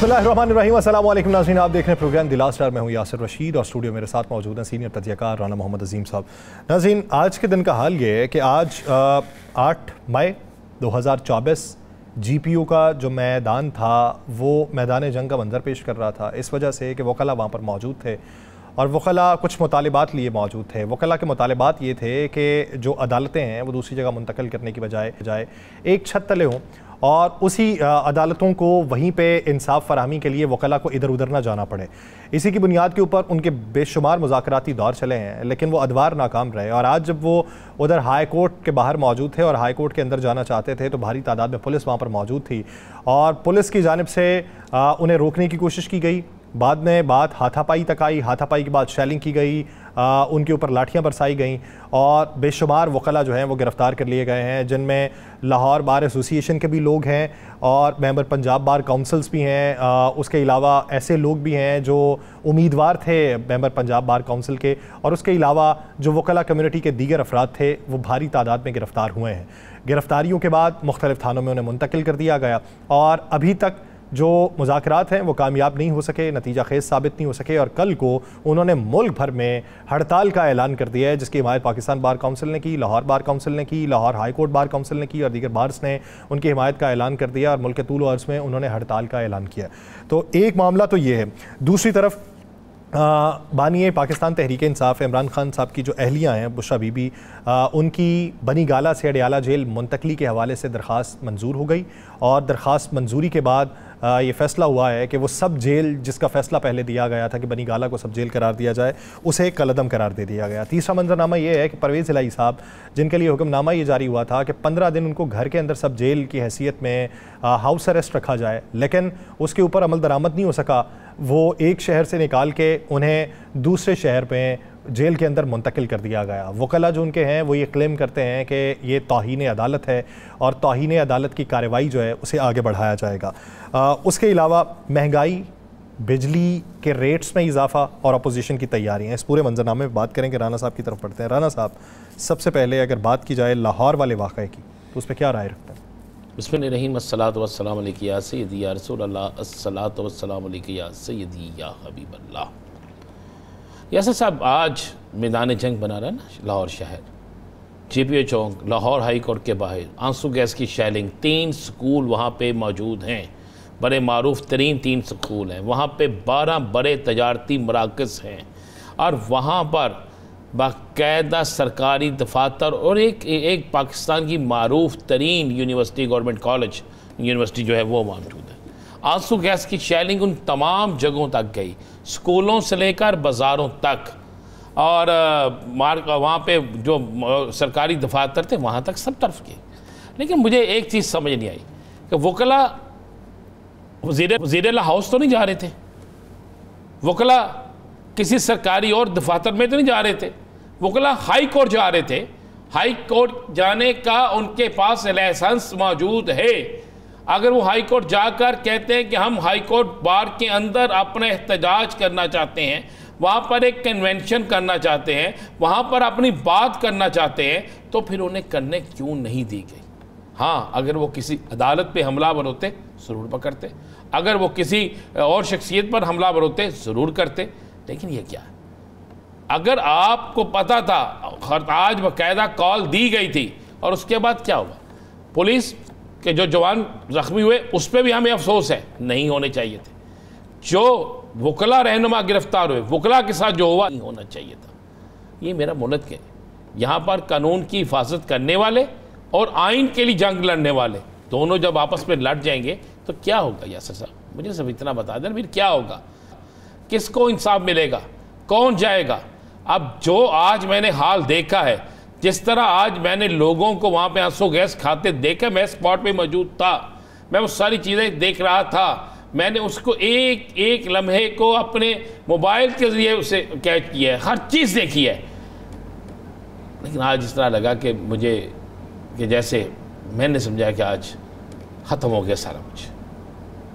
बिस्मिल्लाहिर्रहमानिर्रहीम, अस्सलाम वालेकुम नाज़रीन, आप देख रहे हैं प्रोग्राम द लास्ट आवर। मैं हूं यासिर रशीद और स्टूडियो मेरे साथ मौजूद हैं सीनियर तजज़ियाकार राना मोहम्मद अजीम साहब। नाज़रीन, आज के दिन का हाल ये है कि आज 8 मई 2024 GPU का जो मैदान था वो मैदान जंग का मंजर पेश कर रहा था, इस वजह से कि वकला वहाँ पर मौजूद थे और वकला कुछ मुतालिबात लिए मौजूद थे। वकला के मुतालिबात ये थे कि जो अदालतें हैं वो दूसरी जगह मुंतकिल करने की बजाय एक छत तले हों और उसी अदालतों को वहीं पे इंसाफ फराहमी के लिए वकला को इधर उधर ना जाना पड़े। इसी की बुनियाद के ऊपर उनके बेशुमार मुज़ाकराती दौर चले हैं, लेकिन वो अदवार नाकाम रहे। और आज जब वो उधर हाई कोर्ट के बाहर मौजूद थे और हाई कोर्ट के अंदर जाना चाहते थे तो भारी तादाद में पुलिस वहाँ पर मौजूद थी और पुलिस की जानिब से उन्हें रोकने की कोशिश की गई। बाद में बात हाथापाई तक आई, हाथापाई के बाद शेलिंग की गई, उनके ऊपर लाठियाँ बरसाई गईं और बेशुमार वकला जो हैं वो गिरफ़्तार कर लिए गए हैं, जिनमें लाहौर बार एसोसिएशन के भी लोग हैं और मेंबर पंजाब बार काउंसिल्स भी हैं। उसके अलावा ऐसे लोग भी हैं जो उम्मीदवार थे मेंबर पंजाब बार काउंसिल के, और उसके अलावा जो वकला कम्युनिटी के दीगर अफराद थे वो भारी तादाद में गिरफ़्तार हुए हैं। गिरफ़्तारियों के बाद मुख्तलिफ़ थानों में उन्हें मुंतकिल कर दिया गया और अभी तक जो मुज़ाकरात हैं वो कामयाब नहीं हो सके, नतीजा खेज़ साबित नहीं हो सके और कल को उन्होंने मुल्क भर में हड़ताल का ऐलान कर दिया है, जिसकी हिमायत पाकिस्तान बार काउंसिल ने की, लाहौर बार काउंसिल ने की, Lahore high court bar council ने की और दीगर बार्स ने उनकी हिमायत का ऐलान कर दिया और मुल्क के तूल व अर्ज़ में उन्होंने हड़ताल का ऐलान किया। तो एक मामला तो ये है। दूसरी तरफ बानी पाकिस्तान तहरीक इंसाफ इमरान खान साहब की जो अहलियाँ हैं बुशरा बीबी, उनकी बनी गाला से अडियाला जेल मुंतकली के हवाले से दरख्वास्त मंजूर हो गई और दरख्वास्त मंजूरी के बाद ये फ़ैसला हुआ है कि वो सब जेल जिसका फ़ैसला पहले दिया गया था कि बनी गाला को सब जेल करार दिया जाए, उसे कलअदम करार दे दिया गया। तीसरा मंजरनामा ये है कि परवेज़ इलाही साहब, जिनके लिए हुक्मनामा ये जारी हुआ था कि 15 दिन उनको घर के अंदर सब जेल की हैसियत में हाउस अरेस्ट रखा जाए, लेकिन उसके ऊपर अमल दरामद नहीं हो सका। वो एक शहर से निकाल के उन्हें दूसरे शहर में जेल के अंदर मुंतकिल कर दिया गया। वकला जो उनके हैं वो ये क्लेम करते हैं कि ये तौहीन अदालत है और तौहीन अदालत की कार्रवाई जो है उसे आगे बढ़ाया जाएगा। उसके अलावा महंगाई, बिजली के रेट्स में इजाफा और अपोजिशन की तैयारियाँ, इस पूरे मंजरनामे में बात करेंगे। राना साहब की तरफ पढ़ते हैं। राना साहब, सबसे पहले अगर बात की जाए लाहौर वाले वाक़े की तो उस पर क्या राय रखते हैं? बिस्मिल्लाहिर्रहमानिर्रहीम, अस्सलातु वस्सलामु अलैका या सय्यदी या रसूल अल्लाह, अस्सलातु वस्सलामु अलैका या सय्यदी या हबीब अल्लाह। यासिर साहब, आज मैदान जंग बना रहा है ना लाहौर शहर, GPU चौक, लाहौर हाई कोर्ट के बाहर आंसू गैस की शेलिंग, 3 स्कूल वहाँ पे मौजूद हैं, बड़े मारूफ तरीन 3 स्कूल हैं, वहाँ पे 12 बड़े तजारती मराकज़ हैं और वहाँ पर बाकायदा सरकारी दफातर और एक पाकिस्तान की मारूफ तरीन यूनिवर्सिटी, गवर्नमेंट कॉलेज यूनिवर्सिटी जो है वो मौजूद है। आंसू गैस की शेलिंग उन तमाम जगहों तक गई, स्कूलों से लेकर बाज़ारों तक, और वहाँ पे जो सरकारी दफातर थे वहाँ तक सब तरफ के। लेकिन मुझे एक चीज़ समझ नहीं आई कि वकला वज़ीर हाउस तो नहीं जा रहे थे, वकला किसी सरकारी और दफातर में तो नहीं जा रहे थे, वकला हाई कोर्ट जा रहे थे। हाई कोर्ट जाने का उनके पास लाइसेंस मौजूद है। अगर वो हाई कोर्ट जाकर कहते हैं कि हम हाई कोर्ट बार के अंदर अपना एहतजाज करना चाहते हैं, वहाँ पर एक कन्वेंशन करना चाहते हैं, वहाँ पर अपनी बात करना चाहते हैं, तो फिर उन्हें करने क्यों नहीं दी गई? हाँ, अगर वो किसी अदालत पे हमलावर होते ज़रूर पकड़ते, अगर वो किसी और शख्सियत पर हमलावर होते ज़रूर करते, लेकिन ये क्या है? अगर आपको पता था, आज बाकायदा कॉल दी गई थी और उसके बाद क्या हुआ? पुलिस के जो जवान ज़ख्मी हुए उस पर भी हमें अफसोस है, नहीं होने चाहिए थे। जो वकला रहनुमा गिरफ्तार हुए, वकला के साथ जो हुआ नहीं होना चाहिए था। ये मेरा मुल्क है, यहाँ पर कानून की हिफाजत करने वाले और आइन के लिए जंग लड़ने वाले दोनों जब आपस में लड़ जाएंगे तो क्या होगा? यासिर साहब, मुझे सब इतना बता दें, फिर क्या होगा? किसको इंसाफ मिलेगा? कौन जाएगा? अब जो आज मैंने हाल देखा है, जिस तरह आज मैंने लोगों को वहाँ पे आंसू गैस खाते देखा, मैं स्पॉट पे मौजूद था, मैं वो सारी चीज़ें देख रहा था, मैंने उसको एक एक लम्हे को अपने मोबाइल के ज़रिए उसे कैच किया है, हर चीज़ देखी है। लेकिन आज इस तरह लगा कि मुझे कि जैसे मैंने समझा कि आज ख़त्म हो गया सारा कुछ।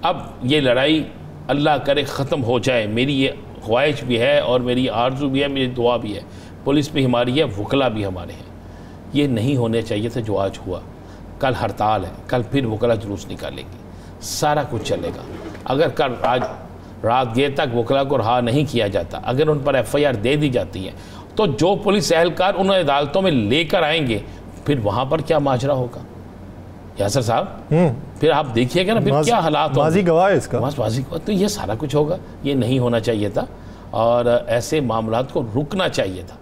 अब ये लड़ाई अल्लाह करे ख़त्म हो जाए, मेरी ये ख्वाहिश भी है और मेरी आरज़ू भी है, मेरी दुआ भी है। पुलिस भी हमारी है, वकला भी हमारे हैं। ये नहीं होने चाहिए था जो आज हुआ। कल हड़ताल है, कल फिर वकला जुलूस निकालेंगे। सारा कुछ चलेगा। अगर कल आज रात देर तक वकला को रहा नहीं किया जाता, अगर उन पर FIR दे दी जाती है, तो जो पुलिस एहलकार उन्हें अदालतों में लेकर आएंगे, फिर वहाँ पर क्या माजरा होगा यासर साहब? फिर आप देखिएगा ना, फिर क्या हालात होंगे। माजी गवाह है इसका, माजी गवाह, तो ये सारा कुछ होगा। ये नहीं होना चाहिए था और ऐसे मामलात को रुकना चाहिए था।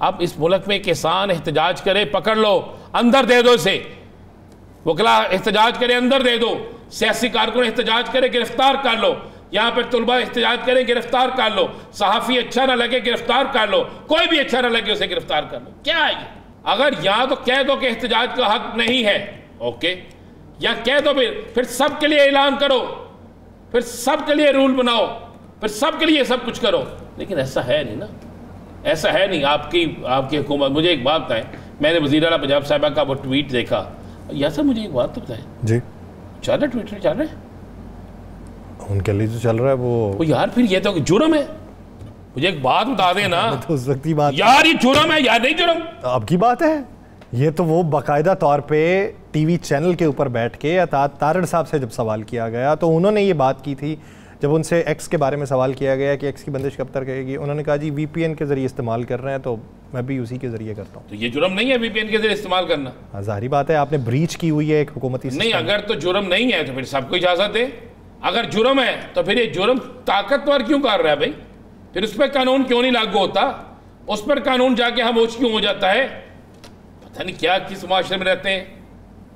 अब इस मुल्क में किसान एहतजाज करे, पकड़ लो, अंदर दे दो इसे। वकला एहतजाज करे, अंदर दे दो। सियासी कारकुन एहतजाज करे, गिरफ्तार कर लो। यहाँ पर तुलबा एहतजाज करें, गिरफ्तार कर लो। सहाफ़ी अच्छा ना लगे, गिरफ्तार कर लो। कोई भी अच्छा ना लगे, उसे गिरफ्तार कर लो। क्या है ये? अगर यहाँ तो कह दो कि एहतजाज का हक नहीं है, ओके, या कह दो फिर सबके लिए ऐलान करो, फिर सबके लिए रूल बनाओ, फिर सबके लिए सब कुछ करो। लेकिन ऐसा है नहीं ना, ऐसा है नहीं। आपकी हुकूमत, मुझे एक बात बताएं, मैंने वज़ीर आला पंजाब साहिबा का वो ट्वीट देखा। या सर मुझे एक बात तो बताएं जी, चल रहा ट्विटर चल रहा है उनके लिए जो चल रहा है वो यार, फिर ये तो जुर्म है। मुझे एक बात बता देना तो उस वक्त की बात यार, ये जुर्म है यार, नहीं जुर्म? अब की बात है ये, तो वो बाकायदा तौर पे टीवी चैनल के ऊपर बैठ के तारड़ साहब से जब सवाल किया गया तो उन्होंने ये बात की थी। जब उनसे एक्स के बारे में सवाल किया गया कि एक्स की बंदिश कब तक रहेगी, उन्होंने कहा जी VPN के जरिए इस्तेमाल कर रहे हैं, तो मैं भी उसी के जरिए करता हूँ। तो ये जुर्म नहीं है VPN के जरिए इस्तेमाल करना? जाहिर बात है, आपने ब्रीच की हुई है एक हुकूमती नहीं। अगर तो जुर्म नहीं है तो फिर सबको इजाजत दे। अगर जुर्म है तो फिर ये जुर्म ताकतवर क्यों कर रहा है भाई? फिर उस पर कानून क्यों नहीं लागू होता? उस पर कानून जाके खामोश क्यों हो जाता है? पता नहीं क्या किस माशरे में रहते हैं,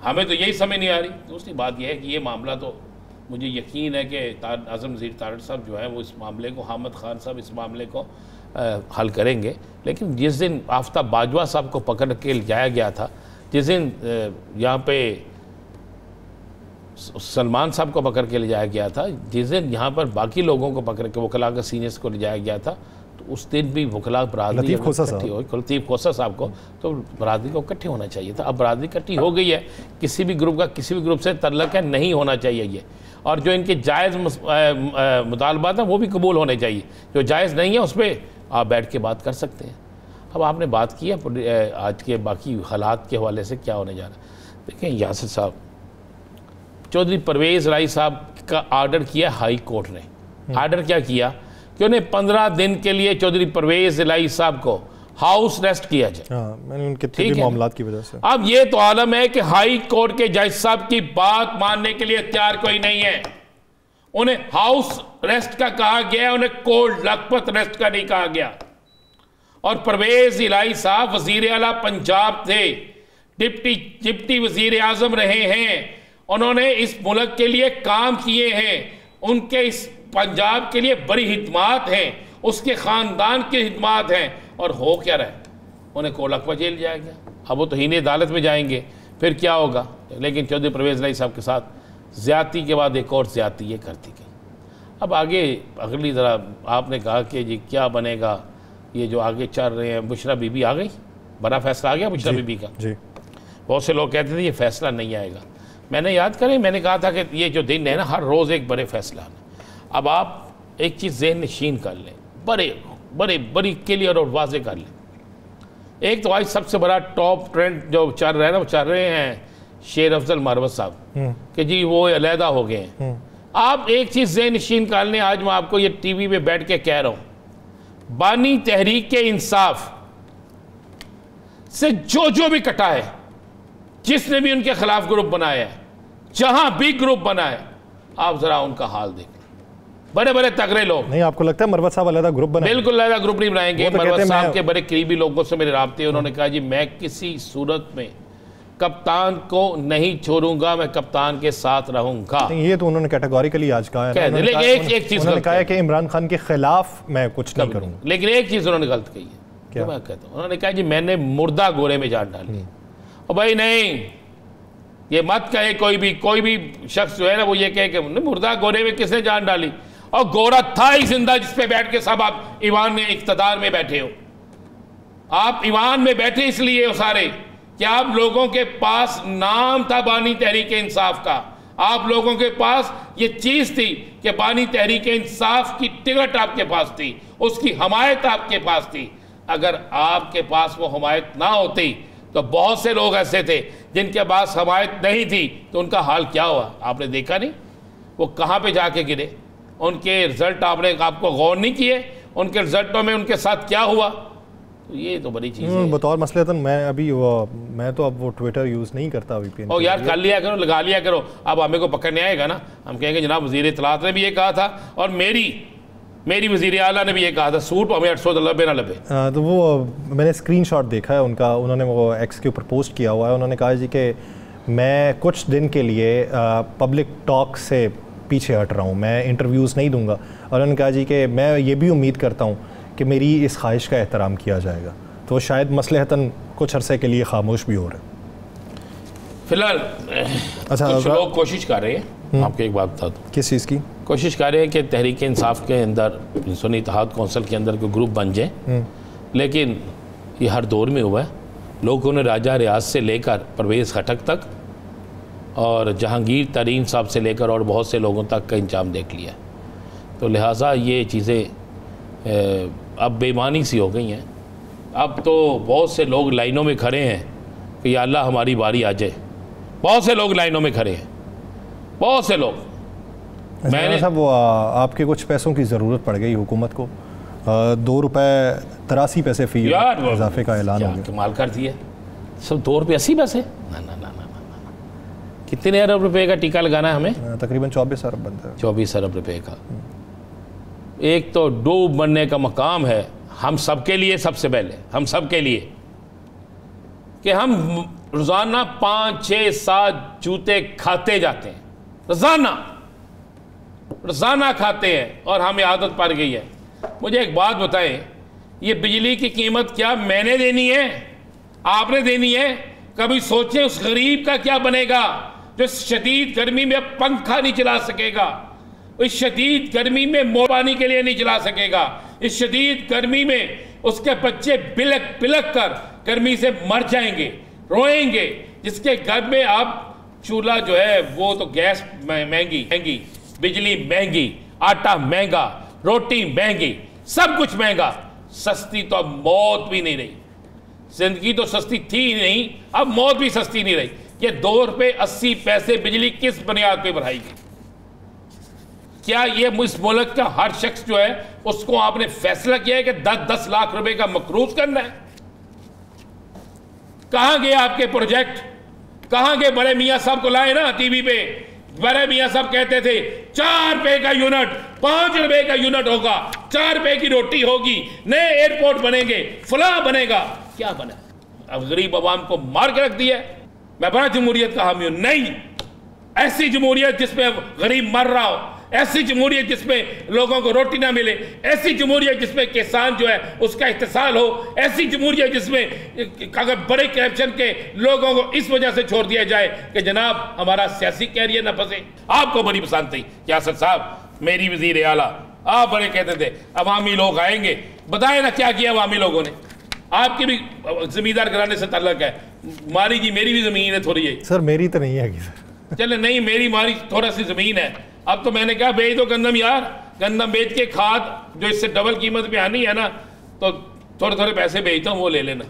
हमें तो यही समझ नहीं आ रही। दूसरी बात यह है कि ये मामला तो मुझे यकीन है कि आज़म वज़ीर तारड़ साहब जो है वो इस मामले को, हामिद खान साहब इस मामले को हल करेंगे। लेकिन जिस दिन आफ्ताब बाजवा साहब को पकड़ के ले जाया गया था, जिस दिन यहाँ पे सलमान साहब को पकड़ के ले जाया गया था, जिस दिन यहाँ पर बाकी लोगों को पकड़ के वकला के सीनियर्स को ले जाया गया था, तो उस दिन भी वकला बरादरी लतीफ़ खोसा साहब को, तो बरादरी को इकट्ठे होना चाहिए था। अब बरादरी इकट्ठी हो गई है, किसी भी ग्रुप का किसी भी ग्रुप से तल्लक है, नहीं होना चाहिए ये। और जो इनके जायज़ मुतालबात हैं वो भी कबूल होने चाहिए। जो जायज़ नहीं है उस पर आप बैठ के बात कर सकते हैं। अब आपने बात की है आज के बाकी हालात के हवाले से क्या होने जा रहा है। देखें यासिर साहब, चौधरी परवेज़ इलाही साहब का आर्डर किया हाई कोर्ट ने। आर्डर क्या किया कि उन्हें 15 दिन के लिए चौधरी परवेज़ इलाही साहब को हाउस अरेस्ट किया जाए। मैंने उनके मामलात की वजह से। अब ये तो आलम है कि हाई कोर्ट के जज साहब की बात मानने के लिए तैयार कोई नहीं है। उन्हें हाउस अरेस्ट का कहा गया, उन्हें कोल्ड लखपत अरेस्ट का नहीं कहा गया। और परवेज़ इलाही साहब वजीर आला पंजाब थे, डिप्टी वजीर आजम रहे हैं, उन्होंने इस मुल्क के लिए काम किए हैं, उनके इस पंजाब के लिए बड़ी हिदमात हैं, उसके ख़ानदान की हिदमात हैं। और हो क्या रहा है, उन्हें कोलकवा जेल जाया गया। अब वो तो हीने अदालत में जाएंगे, फिर क्या होगा। लेकिन चौधरी परवेज़ इलाही साहब के साथ ज़्यादती के बाद एक और ज़्यादती ये करती गई। अब आगे अगली ज़रा आपने कहा कि जी क्या बनेगा, ये जो आगे चल रहे हैं, बुशरा बीबी आ गई, बड़ा फैसला आ गया बुशरा बीबी का। जी, बहुत से लोग कहते थे ये फैसला नहीं आएगा। मैंने याद करें, मैंने कहा था कि ये जो दिन है ना, हर रोज़ एक बड़े फैसला है। अब आप एक चीज़ ज़हन नशीन कर लें, बड़ी क्लियर और वाज़े कर लें। एक तो आज सबसे बड़ा टॉप ट्रेंड जो चल रहा है ना, वो चल रहे हैं शेर अफजल मारवत साहब कि जी वो अलहदा हो गए हैं। आप एक चीज़ ज़हन नशीन कर लें, आज मैं आपको ये टीवी पे बैठ के कह रहा हूँ, बानी तहरीक के इंसाफ से जो भी कटा है, जिसने भी उनके खिलाफ ग्रुप बनाया है, जहां भी ग्रुप बना है, आप जरा उनका हाल देख। बड़े बड़े तगड़े लोग नहीं, आपको लगता है मरवत साहब अलग ग्रुप बनाएंगे? बिल्कुल अलग ग्रुप नहीं बनाएंगे। मरवत साहब के बड़े करीबी लोगों से मेरे राब्ते, उन्होंने कहा जी मैं किसी सूरत में कप्तान को नहीं छोड़ूंगा, मैं कप्तान के साथ रहूंगा। ये तो उन्होंने कैटेगोरिकली आज कहा है। लेकिन एक चीज उन्होंने कहा है कि इमरान खान के खिलाफ मैं कुछ नहीं करूंगा। लेकिन एक चीज उन्होंने गलत कही है, क्या मैं कहता हूं, उन्होंने कहा जी मैंने मुर्दा गोरे में जान डाली। और भाई नहीं, ये मत कहे कोई भी शख्स जो है ना वो ये कहे कि मुर्दा गोरे में किसने जान डाली, और गोरा था ही जिंदा जिसपे बैठ के सब आप ईवान में इख्तदार में बैठे हो। आप ईवान में बैठे इसलिए हो सारे कि आप लोगों के पास नाम था बानी तहरीक इंसाफ का, आप लोगों के पास ये चीज थी कि बानी तहरीक इंसाफ की टिकट आपके पास थी, उसकी हमायत आपके पास थी। अगर आपके पास वो हमायत ना होती तो बहुत से लोग ऐसे थे जिनके पास हमायत नहीं थी, तो उनका हाल क्या हुआ आपने देखा नहीं। वो कहाँ पे जाके गिरे, उनके रिजल्ट आपको गौर नहीं किए, उनके रिजल्टों में उनके साथ क्या हुआ। तो ये तो बड़ी चीज़ है। बतौर मसलतन मैं तो अब वो ट्विटर यूज़ नहीं करता VPN। ओ यार कर लिया करो, लगा लिया करो। अब हमें को पकड़ने आएगा ना, हम कहेंगे जनाब वज़ीर इत्तलात ने भी ये कहा था और मेरी वज़ीर आला ने भी ये कहा था, सूट हमें 800 लबे ना लबे। तो वो मैंने स्क्रीनशॉट देखा है उनका, उन्होंने वो एक्स के ऊपर पोस्ट किया हुआ है। उन्होंने कहा जी कि मैं कुछ दिन के लिए पब्लिक टॉक से पीछे हट रहा हूँ, मैं इंटरव्यूज़ नहीं दूंगा। और उन्होंने कहा जी कि मैं ये भी उम्मीद करता हूँ कि मेरी इस ख्वाहिश का एहतराम किया जाएगा। तो शायद मसलहतन कुछ अरसे के लिए खामोश भी हो रहे हैं फिलहाल। अच्छा, कुछ लोग कोशिश कर रहे हैं, आपको एक बात बता दूँ। किस चीज़ की कोशिश कर रहे हैं कि तहरीक इंसाफ के अंदर सुन्नी इत्तेहाद कौंसिल के अंदर कोई ग्रुप बन जाए, लेकिन ये हर दौर में हुआ है। लोगों ने राजा रियाज से लेकर परवेज़ खटक तक और जहांगीर तरीन साहब से लेकर और बहुत से लोगों तक का इंजाम देख लिया। तो लिहाजा ये चीज़ें अब बेईमानी सी हो गई हैं। अब तो बहुत से लोग लाइनों में खड़े हैं कि या अल्लाह हमारी बारी आ जाए। बहुत से लोग लाइनों में खड़े हैं, बहुत से लोग। मैंने साहब वो आपके कुछ पैसों की ज़रूरत पड़ गई हुकूमत को, 2 रुपये 83 पैसे फ़ी इजाफे का ऐलान हो गया। कमाल कर दिया, सब 2 रुपये 80 पैसे। ना ना ना ना ना, कितने अरब रुपए का टीका लगाना है हमें? तकरीबन 24 अरब बनता है। 24 अरब रुपए का। एक तो डूब बनने का मकाम है हम सब के लिए, सबसे पहले हम सब के लिए, कि हम रोज़ाना 5, 6, 7 जूते खाते जाते हैं, रोज़ाना खाते हैं और हमें आदत पड़ गई है। मुझे एक बात बताएं, ये बिजली की कीमत क्या मैंने देनी है, आपने देनी है? कभी सोचें उस गरीब का क्या बनेगा जो शदीद गर्मी में पंखा नहीं चला सकेगा, इस शदीद गर्मी में मोर पानी के लिए नहीं चला सकेगा, इस शदीद गर्मी में उसके बच्चे बिलक बिलक कर गर्मी से मर जाएंगे, रोएंगे, जिसके घर में अब चूल्हा जो है वो तो गैस महंगी, बिजली महंगी, आटा महंगा, रोटी महंगी, सब कुछ महंगा, सस्ती तो अब मौत भी नहीं रही। जिंदगी तो सस्ती थी ही नहीं, अब मौत भी सस्ती नहीं रही। ये 2 रुपये 80 पैसे बिजली किस बुनियाद पे बढ़ाएगी? क्या ये इस मुल्क का हर शख्स जो है उसको आपने फैसला किया है कि 10-10 लाख रुपए का मकरूज करना है? कहां गए आपके प्रोजेक्ट? कहां गए? बड़े मियां साहब को लाए ना टीवी पे, बड़े मियां साहब कहते थे 4 रुपए का यूनिट, 5 रुपए का यूनिट होगा, 4 रुपए की रोटी होगी, नए एयरपोर्ट बनेंगे, फला बनेगा। क्या बना? अब गरीब आवाम को मार के रख दिया। मैं बड़ा जमहूरियत का हामी हूं, नहीं, ऐसी जमहूरियत जिसमें गरीब मर रहा हो, ऐसी जमहूरियत जिसमें लोगों को रोटी ना मिले, ऐसी जमहूरियत जिसमें किसान जो है उसका इस्तेसाल हो, ऐसी जमहूरियत जिसमें अगर बड़े करप्शन के लोगों को इस वजह से छोड़ दिया जाए कि जनाब हमारा सियासी कैरियर ना फंसे। आपको बड़ी पसंद थी यासर साहब, मेरी वजीर आला, आप बड़े कहते थे अवामी लोग आएंगे। बताए ना क्या किया अवामी लोगों ने? आपकी भी जमींदार घराने से ताल्लुक है, मारी जी मेरी भी जमीन है थोड़ी है। सर मेरी तो नहीं है सर। चले नहीं, मेरी मारी थोड़ा सी जमीन है। अब तो मैंने कहा बेच दो गंदम यार, गंदम बेच के खाद जो इससे डबल कीमत पे आनी है ना, तो थोड़े थोड़े पैसे बेचता हूँ, वो ले लेना।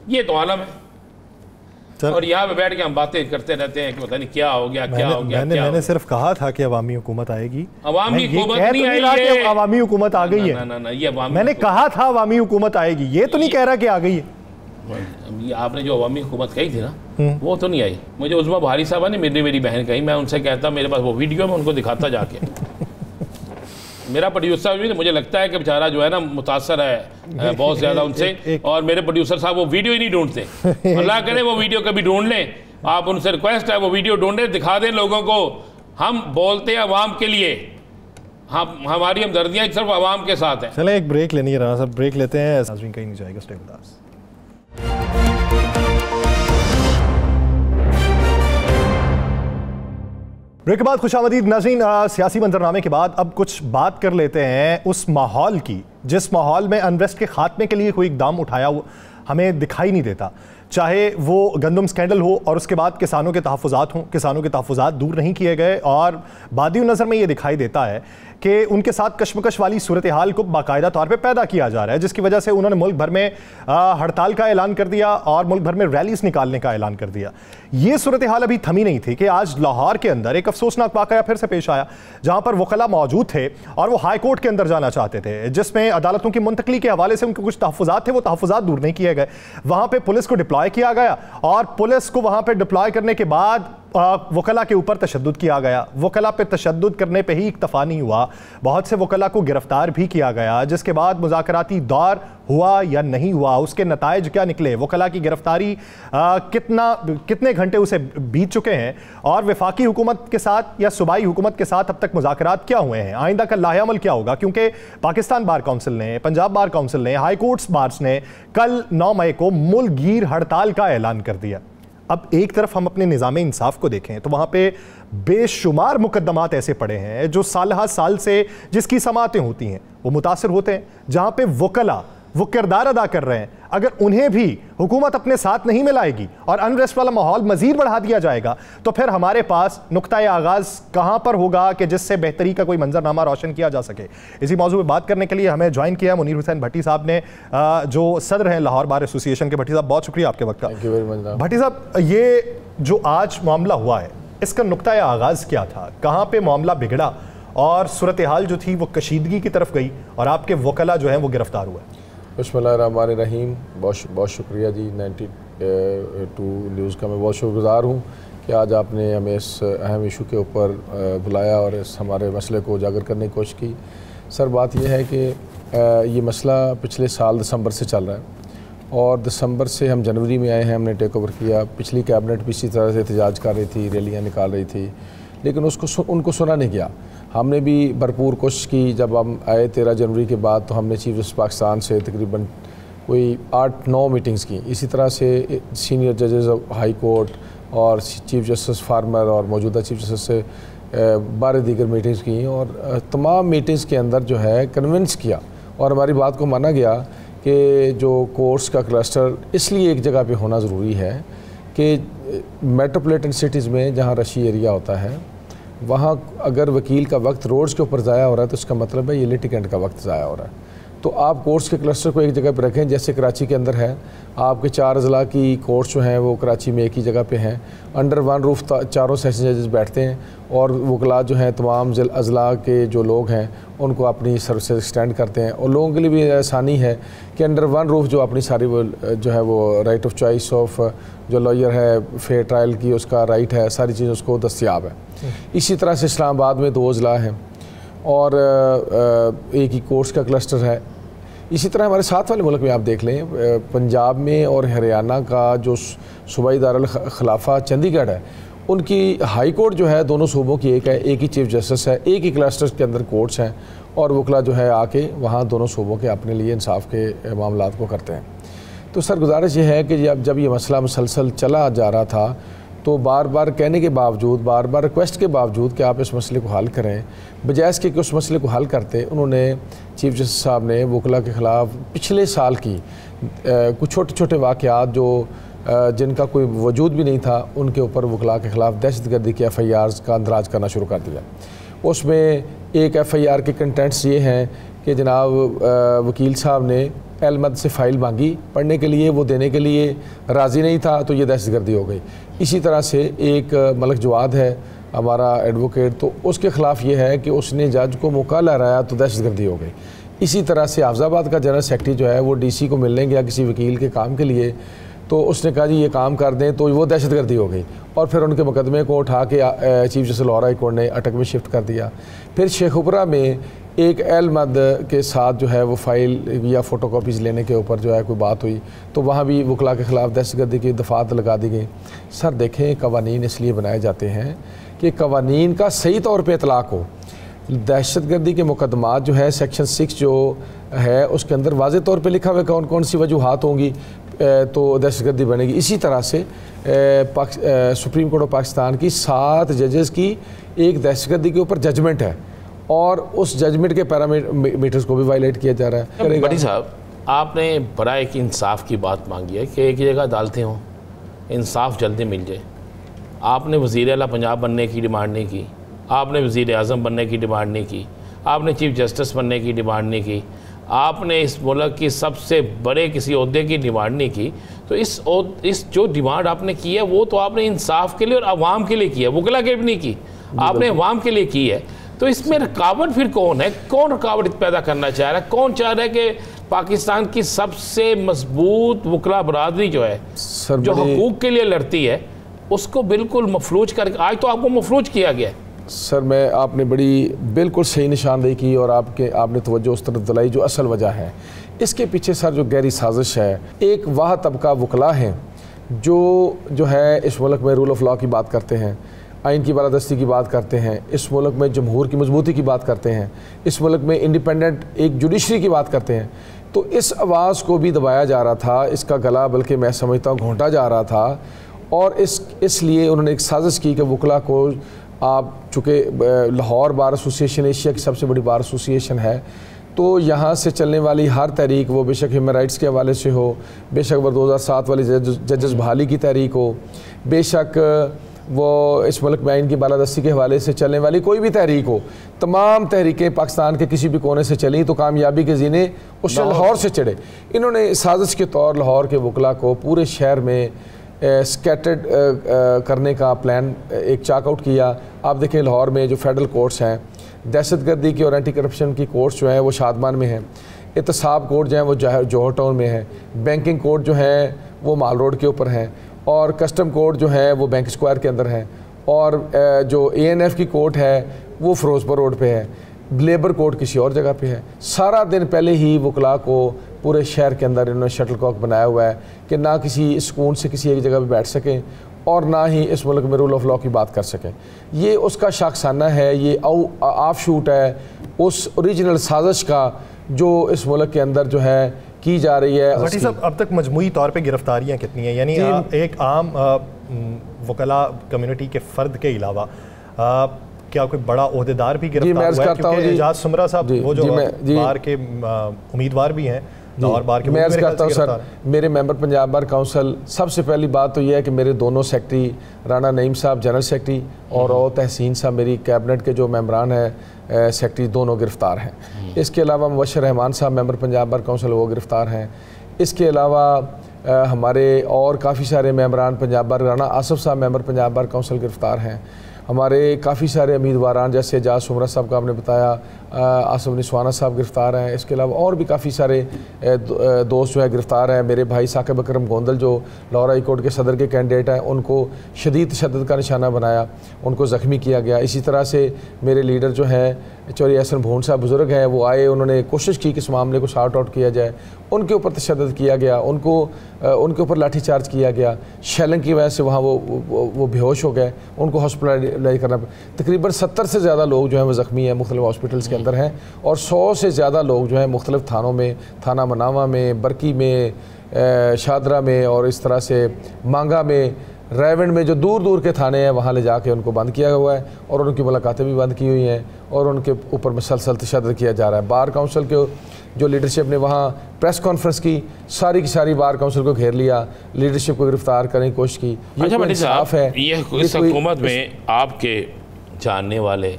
ये तो आलम है। और यहाँ पे बैठ के हम बातें करते रहते हैं कि पता नहीं क्या हो गया, क्या हो गया। मैंने सिर्फ कहा था कि अवामी हुकूमत आएगी। अवामी हुकूमत नहीं आई है, अवामी हुकूमत आ गई है। ना, ये मैंने कहा था अवामी हुकूमत आएगी, ये तो नहीं कह रहा कि आ गई है। आपने जो अवामी हुकूमत कही थी ना, वो तो नहीं आई। मुझे उज़्मा भारी साहबा ने मेरी बहन कही, मैं उनसे कहता मेरे पास वो वीडियो में उनको दिखाता जाके। मेरा प्रोड्यूसर भी मुझे लगता है कि बेचारा जो है ना मुतासर है बहुत ज़्यादा उनसे, और मेरे प्रोड्यूसर साहब वो वीडियो ही नहीं ढूंढते। अल्लाह करे वो वीडियो कभी ढूंढ लें, आप उनसे रिक्वेस्ट है वो वीडियो ढूंढे, दिखा दें लोगों को। हम बोलते हैं अवाम के लिए, हमारी हमदर्दियाँ सिर्फ अवाम के साथ हैं। चलें एक ब्रेक लेनी है राना साहब, ब्रेक लेते हैं। नाज़रीन कहीं नहीं जाएगा, स्टे विद अस। ब्रेक के बाद खुशामदीद नाज़रीन। सियासी मंजरनामे के बाद अब कुछ बात कर लेते हैं उस माहौल की जिस माहौल में अनरेस्ट के खात्मे के लिए कोई इकदाम उठाया हमें दिखाई नहीं देता। चाहे वो गंदम स्कैंडल हो और उसके बाद किसानों के तहफ़्फ़ुज़ात हों, किसानों के तहफ़्फ़ुज़ात दूर नहीं किए गए, और बादी नज़र में ये दिखाई देता है कि उनके साथ कशमकश वाली सूरत हाल को बाकायदा तौर पर पैदा किया जा रहा है, जिसकी वजह से उन्होंने मुल्क भर में हड़ताल का ऐलान कर दिया और मुल्क भर में रैलीज निकालने का ऐलान कर दिया। ये सूरत हाल अभी थमी नहीं थी कि आज लाहौर के अंदर एक अफसोसनाक वाकया फिर से पेश आया, जहां पर वकला मौजूद थे और वो हाई कोर्ट के अंदर जाना चाहते थे, जिसमें अदालतों की मुंतकली के हवाले से उनके कुछ तहफ़्फ़ुज़ात थे, वो तहफ़्फ़ुज़ात दूर नहीं किए गए। वहां पर पुलिस को डिप्लॉय किया गया और पुलिस को वहां पर डिप्लॉय करने के बाद वकला के ऊपर तशद्दुद किया गया। वकला पे तशद्दुद करने पे ही इक्तफा नहीं हुआ, बहुत से वकला को गिरफ्तार भी किया गया, जिसके बाद मुज़ाकराती दौर हुआ या नहीं हुआ, उसके नताइज क्या निकले, वकला की गिरफ्तारी कितने घंटे उसे बीत चुके हैं और वफाकी हुकूमत के साथ या सूबाई हुकूमत के साथ अब तक मुज़ाकरात क्या हुए हैं, आइंदा का लाहेअमल क्या होगा। क्योंकि पाकिस्तान बार काउंसिल ने, पंजाब बार काउंसिल ने, हाई कोर्ट्स बार्स ने कल 9 मई को मुल्कगीर हड़ताल का ऐलान कर दिया। अब एक तरफ हम अपने निज़ाम इंसाफ को देखें तो वहाँ पे बेशुमार मुकदमात ऐसे पड़े हैं जो साल हर साल से जिसकी समातें होती हैं वो मुतासिर होते हैं, जहाँ पे वकला वो किरदार अदा कर रहे हैं, अगर उन्हें भी हुकूमत अपने साथ नहीं मिलाएगी और अनरेस्ट वाला माहौल मजीद बढ़ा दिया जाएगा तो फिर हमारे पास नुक्ता आगाज़ कहाँ पर होगा कि जिससे बेहतरी का कोई मंजरनामा रोशन किया जा सके। इसी मौजू पर बात करने के लिए हमें ज्वाइन किया मुनीर हुसैन भट्टी साहब ने, जो सदर हैं लाहौर बार एसोसिएशन के। भट्टी साहब बहुत शुक्रिया आपके वक्त का। Thank you very much. भट्टी साहब, ये जो आज मामला हुआ है इसका नुक्ता आगाज़ क्या था, कहाँ पर मामला बिगड़ा और सूरत हाल जो थी वो कशीदगी की तरफ गई और आपके वकला जो हैं वो गिरफ्तार हुए? बिस्मिल्लाहिर्रहमानिर्रहीम। बहुत शुक्रिया जी। 92 न्यूज़ का मैं बहुत शुक्रगुज़ार हूँ कि आज आपने हमें इस अहम इशू के ऊपर बुलाया और इस हमारे मसले को उजागर करने की कोशिश की। सर, बात यह है कि ये मसला पिछले साल दिसंबर से चल रहा है और दिसंबर से हम जनवरी में आए हैं, हमने टेक ओवर किया। पिछली कैबिनेट भी इसी तरह से एहतजाज कर रही थी, रैलियाँ निकाल रही थी, लेकिन उनको सुना नहीं गया। हमने भी भरपूर कोशिश की। जब हम आए 13 जनवरी के बाद तो हमने चीफ जस्टिस पाकिस्तान से तकरीबन कोई 8-9 मीटिंग्स की। इसी तरह से सीनियर जजेस हाई कोर्ट और चीफ जस्टिस फार्मर और मौजूदा चीफ जस्टिस से 12 दीगर मीटिंग्स की और तमाम मीटिंग्स के अंदर जो है कन्विंस किया और हमारी बात को माना गया कि जो कोर्ट्स का क्लस्टर इसलिए एक जगह पे होना ज़रूरी है कि मेट्रोपॉलिटन सिटीज़ में जहाँ रशी एरिया होता है वहाँ अगर वकील का वक्त रोड्स के ऊपर ज़ाया हो रहा है तो इसका मतलब है ये लिटिगेंट का वक्त ज़ाया हो रहा है। तो आप कोर्ट्स के क्लस्टर को एक जगह पर रखें, जैसे कराची के अंदर है, आपके 4 अजला की कोर्ट्स जो हैं वो कराची में एक ही जगह पे हैं, अंडर वन रूफ चारों सेशन जजेस बैठते हैं और वकला जो हैं तमाम अजला के जो लोग हैं उनको अपनी सर्विसेज एक्सटेंड करते हैं और लोगों के लिए भी आसानी है कि अंडर वन रूफ जो अपनी सारी वो जो है वो राइट ऑफ चॉइस ऑफ जो लॉयर है, फेयर ट्रायल की उसका राइट है, सारी चीज़ उसको दस्तियाब है। इसी तरह से इस्लामाबाद में 2 अजला हैं और एक ही कोर्ट्स का क्लस्टर है। इसी तरह हमारे साथ वाले मुल्क में आप देख लें, पंजाब में और हरियाणा का जो सूबाई दारुल खिलाफा चंडीगढ़ है, उनकी हाई कोर्ट जो है दोनों सूबों की एक है, एक ही चीफ जस्टिस है, एक ही क्लस्टर के अंदर कोर्ट्स हैं और वकला जो है आके वहाँ दोनों सूबों के अपने लिए इंसाफ के मामलात को करते हैं। तो सर, गुजारिश ये है कि जब ये मसला मुसलसल चला जा रहा था तो बार बार कहने के बावजूद, बार बार रिक्वेस्ट के बावजूद कि आप इस मसले को हल करें, बजाय इसके कि उस मसले को हल करते, उन्होंने चीफ जस्टिस साहब ने वकला के ख़िलाफ़ पिछले साल की कुछ छोटे छोटे वाक़यात जो जिनका कोई वजूद भी नहीं था उनके ऊपर वकला के ख़िलाफ़ दहशतगर्दी के FIRs का अंदराज करना शुरू कर दिया। उसमें एक FIR के कंटेंट्स ये हैं कि जनाब वकील साहब ने अहमद से फ़ाइल मांगी पढ़ने के लिए, वो देने के लिए राज़ी नहीं था तो ये दहशतगर्दी हो गई। इसी तरह से एक मलक जवाद है हमारा एडवोकेट, तो उसके ख़िलाफ़ ये है कि उसने जज को मौका लहराया तो दहशतगर्दी हो गई। इसी तरह से हाफिज़ाबाद का जनरल सेक्रेटरी जो है वो DC को मिलने गया किसी वकील के काम के लिए, तो उसने कहा जी ये काम कर दें, तो वो दहशतगर्दी हो गई और फिर उनके मुकदमे को उठा के chief justice Lahore high court ने अटक में शिफ्ट कर दिया। फिर शेखुपुरा में एक अहमद के साथ जो है वो फ़ाइल या फ़ोटोकॉपीज़ लेने के ऊपर जो है कोई बात हुई तो वहाँ भी वकला के ख़िलाफ़ दहशतगर्दी की दफ़ात लगा दी गई। सर देखें, कवानीन इसलिए बनाए जाते हैं कि कवानीन का सही तौर पर इतलाक़ हो। दहशतगर्दी के मुकदमात जो है सेक्शन 6 जो है उसके अंदर वाज़े तौर पे लिखा हुआ कौन कौन सी वजूहात होंगी तो दहशतगर्दी बनेगी। इसी तरह से सुप्रीम कोर्ट ऑफ पाकिस्तान की 7 जजेस की एक दहशतगर्दी के ऊपर जजमेंट है और उस जजमेंट के पैरामीटर्स को भी वायलेट किया जा रहा है। भट्टी साहब, आपने बराए की इंसाफ की बात मांगी है कि एक जगह अदालतें हों, इंसाफ जल्दी मिल जाए। आपने वज़ीर आला पंजाब बनने की डिमांड नहीं की, आपने वज़ीर आज़म बनने की डिमांड नहीं की, आपने चीफ जस्टिस बनने की डिमांड नहीं की, आपने इस मुल्क की सबसे बड़े किसी ओहदे की डिमांड नहीं की, तो इस जो डिमांड आपने की है वो तो आपने इंसाफ के लिए और आवाम के लिए की है, वकला के लिए नहीं की, आपने अवाम के लिए की है। तो इसमें रुकावट फिर कौन है? कौन रुकावट पैदा करना चाह रहा है? कौन चाह रहा है कि पाकिस्तान की सबसे मजबूत वकला बरादरी जो है, जो हकूक़ के लिए लड़ती है, उसको बिल्कुल मफलूज करके, आज तो आपको मफलूज किया गया है। सर मैं आपने बड़ी बिल्कुल सही निशानदेही की और आपने तवज्जो उस तरफ दिलाई जो असल वजह है। इसके पीछे सर जो गहरी साजिश है, एक वाह तबका वकला है जो है इस मुल्क में रूल ऑफ लॉ की बात करते हैं, आइन की बालादस्ती की बात करते हैं, इस मुल्क में जमहूर की मजबूती की बात करते हैं, इस मुल्क में इंडिपेंडेंट एक जुडिशरी की बात करते हैं। तो इस आवाज़ को भी दबाया जा रहा था, इसका गला बल्कि मैं समझता हूँ घोंटा जा रहा था, और इसलिए उन्होंने एक साजिश की कि वकला को आप चूँकि लाहौर बार एसोसिएशन एशिया की सबसे बड़ी बार एसोसिएशन है, तो यहाँ से चलने वाली हर तहरीक, वो बेशक ह्यूमन राइट्स के हवाले से हो, बेशक वो 2007 वाली जजेस बहाली की तहरीक हो, बेशक वो इस मुल्क में आइन की बालादस्ती के हवाले से चलने वाली कोई भी तहरीक हो, तमाम तहरीकें पाकिस्तान के किसी भी कोने से चली तो कामयाबी के ज़ीने उससे लाहौर से चढ़े। इन्होंने साजिश के तौर लाहौर के वकला को पूरे शहर में स्कैटर्ड करने का प्लान एक चाकआउट किया। आप देखें लाहौर में जो फेडरल कोर्ट्स हैं, दहशतगर्दी की और एंटी करप्शन की कोर्ट्स जो हैं वो शादमान में हैं, एहतसाब कोर्ट जो है वो जौहर टाउन में है, बैंकिंग कोर्ट जो है वो माल रोड के ऊपर हैं, और कस्टम कोर्ट जो है वो बैंक स्क्वायर के अंदर है, और जो ANF की कोर्ट है वो फिरोजपुर रोड पे है, लेबर कोर्ट किसी और जगह पे है। सारा दिन पहले ही वकला को पूरे शहर के अंदर इन्होंने शटलकॉक बनाया हुआ है कि ना किसी सुकून से किसी एक जगह पे बैठ सकें और ना ही इस मुल्क में रूल ऑफ लॉ की बात कर सकें। ये उसका शाखसाना है, ये ऑफ शूट है उस ओरिजिनल साजिश का जो इस मुल्क के अंदर जो है की जा रही है। भट्टी साहब, अब तक मजमूई तौर पे गिरफ्तारियां कितनी हैं? यानी एक आम वकला कम्युनिटी के फ़र्द के अलावा क्या कोई बड़ा ओहदेदार भी गिरफ्तार हुआ है? क्योंकि एजाज सुमरा साहब वो जो बार के उम्मीदवार भी हैं, लाहौर बार के, मैं अर्ज़ करता हूँ सर, मेरे मेंबर पंजाब बार काउंसिल, सबसे पहली बात तो यह है कि मेरे दोनों सेक्रेटरी, राना नईम साहब जनरल सेक्रेटरी और तहसीन साहब मेरी कैबिनेट के जो मेम्बरान हैं सेक्रेटरी, दोनों गिरफ़्तार हैं। इसके अलावा मुबशर रहमान साहब मेंबर पंजाब बार काउंसिल, वो गिरफ़्तार हैं। इसके अलावा हमारे और काफ़ी सारे मेम्बरान पंजाब बार, राना आसफ साहब मेंबर पंजाब बार काउंसिल गिरफ़्तार हैं। हमारे काफ़ी सारे उम्मीदवारान जैसे एजाज सुमरा साहब का आपने बताया, आसफ निस्वाना साहब गिरफ़्तार हैं। इसके अलावा और भी काफ़ी सारे दोस्त जो है गिरफ़्तार हैं। मेरे भाई साकिब अकरम गोंदल जो लाहौर हाई कोर्ट के सदर के कैंडिडेट हैं, उनको शदीद तशद्दुद का निशाना बनाया, उनको ज़ख्मी किया गया। इसी तरह से मेरे लीडर जो हैं चौधरी हसन भून साहब बुज़ुर्ग हैं, वो आए, उन्होंने कोशिश की कि इस मामले को सॉर्ट आउट किया जाए, उनके ऊपर तशद्दुद किया गया, उनके ऊपर लाठी चार्ज किया गया। शेलिंग की वजह से वहाँ वो बेहोश हो गए, उनको हॉस्पिटलाइज करना। तकरीबन 70 से ज़्यादा लोग जो हैं वो ज़ख्मी हैं, मुख्तलिफ हॉस्पिटल्स के अंदर हैं, और 100 से ज़्यादा लोग जो हैं मुख्तलिफ थानों में, थाना मनावा में, बरकी में, शादरा में, और इस तरह से मांगा में, रायवंड में, जो दूर दूर के थाने हैं वहाँ ले जाके उनको बंद किया हुआ है, और उनकी मुलाकातें भी बंद की हुई हैं, और उनके ऊपर मुसलसल तशद्दुद किया जा रहा है। बार काउंसिल के जो लीडरशिप ने वहाँ प्रेस कॉन्फ्रेंस की, सारी की सारी बार काउंसिल को घेर लिया, लीडरशिप को गिरफ्तार करने की कोशिश की। अच्छा इंसाफ है? ये इस हुकूमत में आपके जानने वाले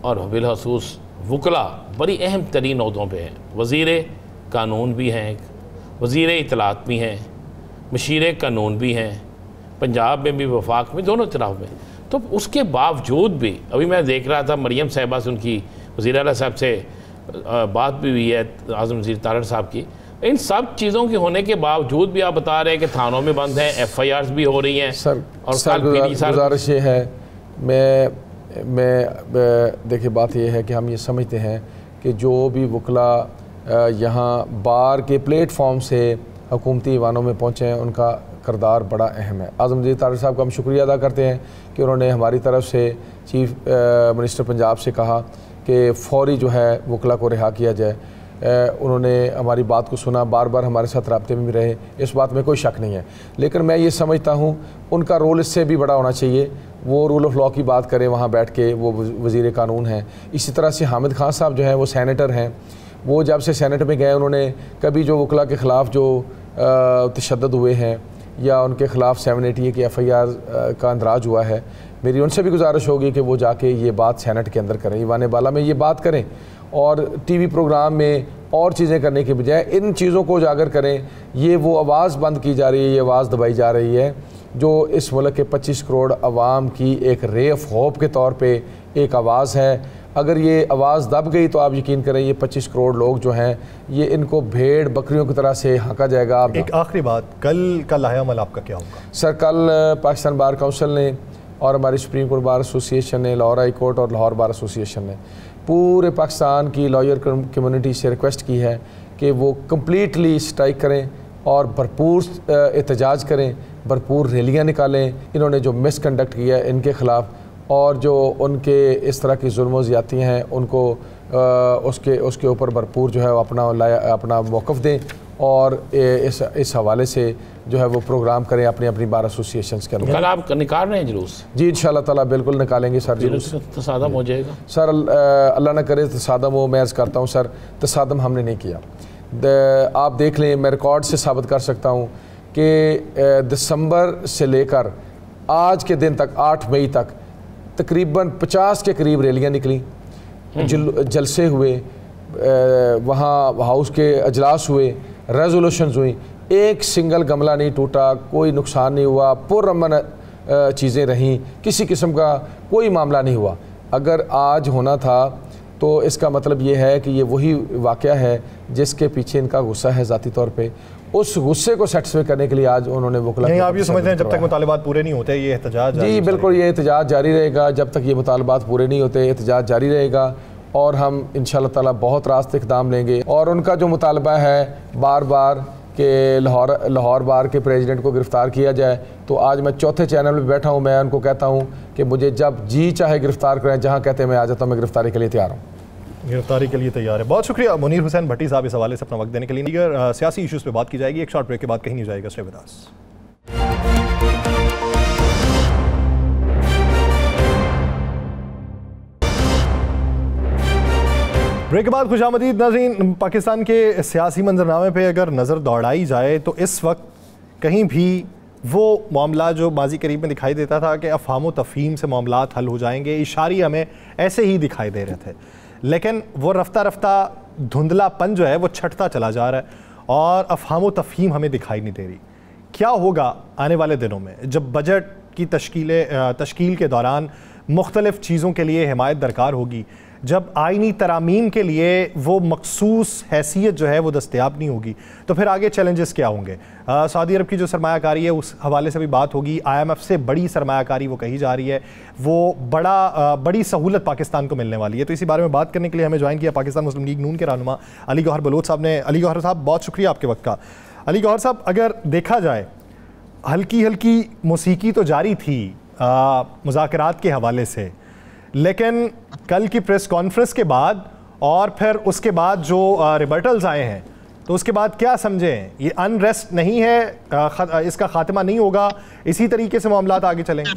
और बिलखसूस वकला बड़ी अहम तरीन ओहदों पे हैं। वज़ीर कानून भी हैं, वज़ीर इत्तलात भी हैं, मशीर कानून भी हैं, पंजाब में भी वफाक में, दोनों तरफ में। तो उसके बावजूद भी अभी मैं देख रहा था मरियम साहिबा से, उनकी वज़ीर आला साहब से बात भी हुई है, आज़म वज़ीर तारड़ साहब की। इन सब चीज़ों के होने के बावजूद भी आप बता रहे हैं कि थानों में बंद हैं, FIRs भी हो रही हैं। सर और गुजारिश ये है, मैं देखिए बात ये है कि हम ये समझते हैं कि जो भी वकला यहाँ बार के प्लेटफॉर्म से हुकूमती ईवानों में पहुँचे हैं, उनका किरदार बड़ा अहम है। आज़म वज़ीर तारड़ साहब का हम शुक्रिया अदा करते हैं कि उन्होंने हमारी तरफ से चीफ मिनिस्टर पंजाब से कहा कि फ़ौरी जो है वकला को रिहा किया जाए। उन्होंने हमारी बात को सुना, बार बार हमारे साथ राब्ते में भी रहे, इस बात में कोई शक नहीं है। लेकिन मैं ये समझता हूँ उनका रोल इससे भी बड़ा होना चाहिए। वो रूल ऑफ लॉ की बात करें वहाँ बैठ के, वो वज़ीर कानून हैं। इसी तरह से हामिद खान साहब जो हैं वो सैनेटर हैं, वो जब से सेनेट में गए उन्होंने कभी जो वकला के ख़िलाफ़ जो तशद्दुद हुए हैं, या उनके ख़िलाफ़ 788 की FIR का अंदराज हुआ है, मेरी उनसे भी गुजारिश होगी कि वो जाके ये बात सेनेट के अंदर करें, ईवान बाला में ये बात करें और TV प्रोग्राम में और चीज़ें करने के बजाय इन चीज़ों को उजागर करें। ये वो आवाज़ बंद की जा रही है, ये आवाज़ दबाई जा रही है जो इस मुल्क के 25 करोड़ आवाम की एक रे ऑफ होप के तौर पे एक आवाज़ है। अगर ये आवाज़ दब गई तो आप यकीन करें ये 25 करोड़ लोग जो हैं ये इनको भेड़ बकरियों की तरह से हाँका जाएगा। एक आखिरी बात, कल का लाहेअमल आपका क्या होगा? सर, कल पाकिस्तान बार काउंसिल ने और हमारी सुप्रीम कोर्ट बार एसोसिएशन ने, लाहौर हाई कोर्ट और लाहौर बार एसोसिएशन ने पूरे पाकिस्तान की लॉयर कम्युनिटी से रिक्वेस्ट की है कि वो कम्प्लीटली स्ट्राइक करें और भरपूर एहतजाज करें, भरपूर रैलियाँ निकालें। इन्होंने जो मिसकंडक्ट किया है इनके ख़िलाफ़ और जो उनके इस तरह की जुल्म ज़्यादतियाँ हैं उनको उसके ऊपर भरपूर जो है अपना मौक़िफ़ दें और इस हवाले से जो है वो प्रोग्राम करें अपनी अपनी बार एसोसिएशंस के अंदर। कल आप निकाल रहे हैं जुलूस? जी इंशाल्लाह ताला बिल्कुल निकालेंगे सर। जुलूस तसादम हो जाएगा सर, अल्लाह ना करे तसादम हो। मैं अर्ज़ करता हूँ सर, तसादम हमने नहीं किया। आप देख लें, मैं रिकॉर्ड से साबित कर सकता हूँ कि दिसंबर से लेकर आज के दिन तक 8 मई तक तकरीबन 50 के करीब रैलियाँ निकली, जलसे हुए, वहाँ हाउस के अजलास हुए, रेजोल्यूशंस हुई, एक सिंगल गमला नहीं टूटा, कोई नुकसान नहीं हुआ, पुरअमन चीज़ें रहीं, किसी किस्म का कोई मामला नहीं हुआ। अगर आज होना था तो इसका मतलब ये है कि ये वही वाक़या है जिसके पीछे इनका गुस्सा है ज़ाती तौर पे। उस गुस्से को सेटिस्फाई करने के लिए आज उन्होंने वकला नहीं, आप ये समझते हैं जब तक मुतालबात पूरे नहीं होते ये एहतजाज? जी बिल्कुल, ये एहतजाज जारी रहेगा जब तक ये मुतालबात पूरे नहीं होते, एहतजाज जारी रहेगा और हम इंशाअल्लाह ताला बहुत रास्त इक़दाम लेंगे। और उनका जो मुतालबा है बार बार कि लाहौर बार के प्रेसिडेंट को गिरफ़्तार किया जाए, तो आज मैं चौथे चैनल में बैठा हूँ, मैं उनको कहता हूँ कि मुझे जब जी चाहे गिरफ़्तार करें, जहाँ कहते हैं मैं आ जाता हूँ, मैं गिरफ़्तारी के लिए तैयार हूँ। गिरफ्तारी के लिए तैयार है। बहुत शुक्रिया मुनीर हुसैन भट्टी साहब इस हवाले से अपना वक्त देने के लिए। दीगर सियासी इशूज़ पे बात की जाएगी एक शॉर्ट ब्रेक के बाद, कहीं नहीं जाएगा। Stay with us. ब्रेक के बाद खुशामदीद नाज़रीन। पाकिस्तान के सियासी मंजरनामे पे अगर नज़र दौड़ाई जाए तो इस वक्त कहीं भी वो मामला जो माजी करीब में दिखाई देता था कि अफ़हाम तफ़हीम से मामलात हल हो जाएंगे, इशारे हमें ऐसे ही दिखाई दे रहे थे, लेकिन वो रफ्ता रफ्ता धुंधलापन जो है वो छटता चला जा रहा है और अफ़हाम तफ़हीम हमें दिखाई नहीं दे रही। क्या होगा आने वाले दिनों में जब बजट की तश्कील के दौरान मुख्तलिफ़ चीज़ों के लिए हिमायत दरकार होगी, जब आइनी तरामीम के लिए वो मखसूस हैसियत जो है वो दस्तयाब नहीं होगी, तो फिर आगे चैलेंजेस क्या होंगे? सऊदी अरब की जो सरमायाकारी है उस हवाले से भी बात होगी। IMF से बड़ी सरमायाकारी वो कही जा रही है, वो बड़ी सहूलत पाकिस्तान को मिलने वाली है। तो इसी बारे में बात करने के लिए हमें ज्वाइन किया पाकिस्तान मुस्लिम लीग नून के रहनुमा अली गौहर बलोच साहब ने। अली गौहर साहब, बहुत शुक्रिया आपके वक्त का। अली गौहर साहब, अगर देखा जाए हल्की हल्की मौसीकी तो जारी थी मुज़ाकरात के हवाले से, लेकिन कल की प्रेस कॉन्फ्रेंस के बाद और फिर उसके बाद जो रिबर्टल्स आए हैं, तो उसके बाद क्या समझें? ये अनरेस्ट नहीं है, इसका खात्मा नहीं होगा, इसी तरीके से मामलात आगे चलेंगे?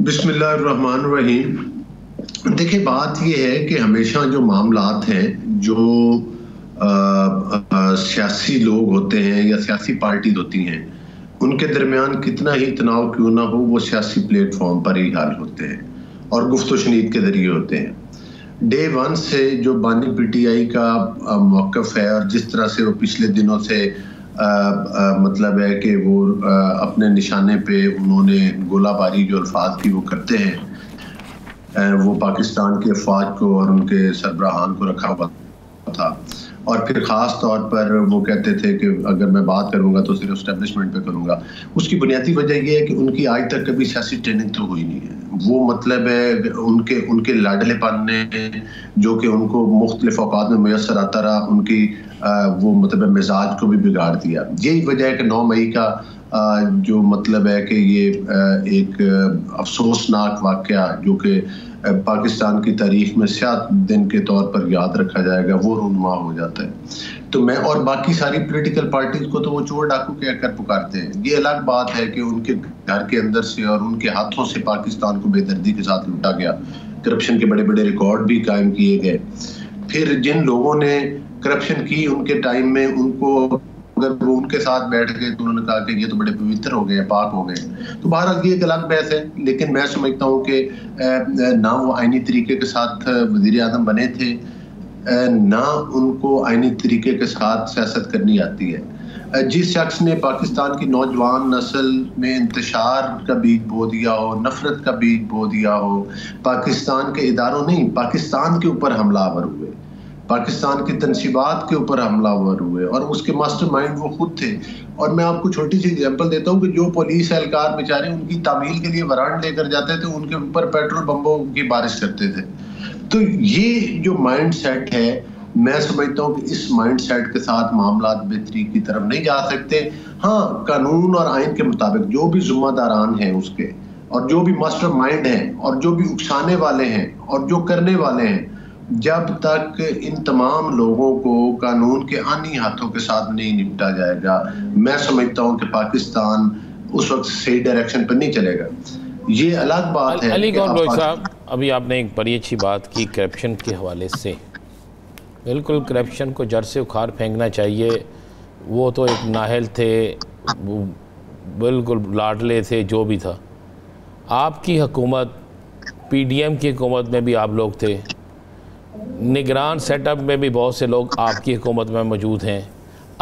बिस्मिल्लाहिर्रहमानिर्रहीम। देखिए, बात ये है कि हमेशा जो मामलात हैं, जो सियासी लोग होते हैं या सियासी पार्टी होती हैं, उनके दरमियान कितना ही तनाव क्यों ना हो, वो सियासी प्लेटफॉर्म पर ही हल होते हैं और गुफ्तो शनीद के जरिए होते हैं। डे वन से जो बानी PTI का मौक़िफ़ है और जिस तरह से वो पिछले दिनों से मतलब है कि वो अपने निशाने पे उन्होंने गोलाबारी जो अल्फाज की वो करते हैं, वो पाकिस्तान के अफवाज को और उनके सरबराहान को रखा हुआ था। और फिर ख़ास तौर पर वो कहते थे कि अगर मैं बात करूंगा तो सिर्फ एस्टेब्लिशमेंट पे करूंगा। उसकी बुनियादी वजह ये है कि उनकी आज तक कभी सियासी ट्रेनिंग तो हुई नहीं है। वो मतलब है उनके लाडलेपन ने जो कि उनको मुख्तलिफ औकात में मैसर आता रहा, उनकी वो मतलब मिजाज को भी बिगाड़ दिया। यही वजह है कि 9 मई का जो मतलब है कि ये एक अफसोसनाक वाक़या जो कि पाकिस्तान की तारीख में स्याह दिन के तौर पर याद रखा जाएगा, वो रूनुमा हो जाता है। तो मैं और बाकी सारी पॉलिटिकल पार्टीज को तो वो चोर डाकू कहकर पुकारते हैं। ये अलग बात है कि उनके घर के अंदर से और उनके हाथों से पाकिस्तान को बेदर्दी के साथ लूटा गया, करप्शन के बड़े बड़े रिकॉर्ड भी कायम किए गए। फिर जिन लोगों ने करप्शन की उनके टाइम में उनको अगर वो उनके साथ बैठ गए तो उन्होंने कहा कि ये तो बड़े पवित्र हो गए, पाक हो गए। तो बहरहाल ये एक अलग बहस है, लेकिन मैं समझता हूँ कि ना वो आईनी तरीके के साथ वज़ीर आज़म बने थे, ना उनको आईनी तरीके के साथ सियासत करनी आती है। जिस शख्स ने पाकिस्तान की नौजवान नस्ल में इंतशार का बीज बो दिया हो, नफरत का बीज बो दिया हो, पाकिस्तान के इदारों नहीं, पाकिस्तान के ऊपर हमलावर हुए, पाकिस्तान की तनसीबात के ऊपर हमलावर हुए, और उसके मास्टरमाइंड वो खुद थे। और मैं आपको छोटी सी एग्जांपल देता हूँ कि जो पुलिस एहलकार बेचारे उनकी तामील के लिए वारंट लेकर जाते थे, उनके ऊपर पेट्रोल बम्बों की बारिश करते थे। तो ये जो माइंड सेट है, मैं समझता हूँ कि इस माइंड सेट के साथ मामला बेहतरी की तरफ नहीं जा सकते। हाँ, कानून और आइन के मुताबिक जो भी जिम्मेदारान हैं उसके, और जो भी मास्टर माइंड हैं, और जो भी उकसाने वाले हैं, और जो करने वाले हैं, जब तक इन तमाम लोगों को कानून के आनी हाथों के साथ नहीं निपटा जाएगा, मैं समझता हूँ कि पाकिस्तान उस वक्त सही डायरेक्शन पर नहीं चलेगा। ये अलग बात है। अली गौर लोई साहब, अभी आपने एक बड़ी अच्छी बात की करप्शन के हवाले से। बिल्कुल करप्शन को जड़ से उखाड़ फेंकना चाहिए। वो तो एक नाहल थे, वो बिल्कुल लाडले थे, जो भी था। आपकी हुकूमत, पीडीएम की हुकूमत में भी आप लोग थे, निगरान सेटअप में भी बहुत से लोग आपकी हुकूमत में मौजूद हैं।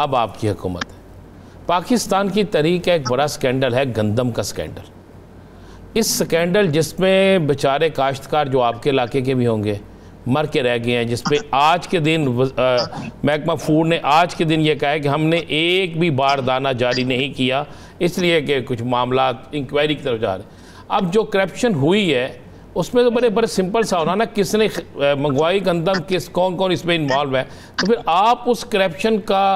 अब आपकी हुकूमत है। पाकिस्तान की तहरीक का एक बड़ा स्कैंडल है गंदम का स्कैंडल। इस स्कैंडल जिसमें बेचारे काश्तकार जो आपके इलाके के भी होंगे मर के रह गए हैं, जिस पे आज के दिन महकमा फूड ने आज के दिन ये कहा है कि हमने एक भी बारदाना जारी नहीं किया, इसलिए कि कुछ मामला इंक्वायरी की तरफ जा रहे हैं। अब जो करप्शन हुई है उसमें तो बड़े सिंपल सा होना ना, किसने मंगवाई गंदम, कौन कौन इसमें इन्वॉल्व है। तो फिर आप उस करप्शन का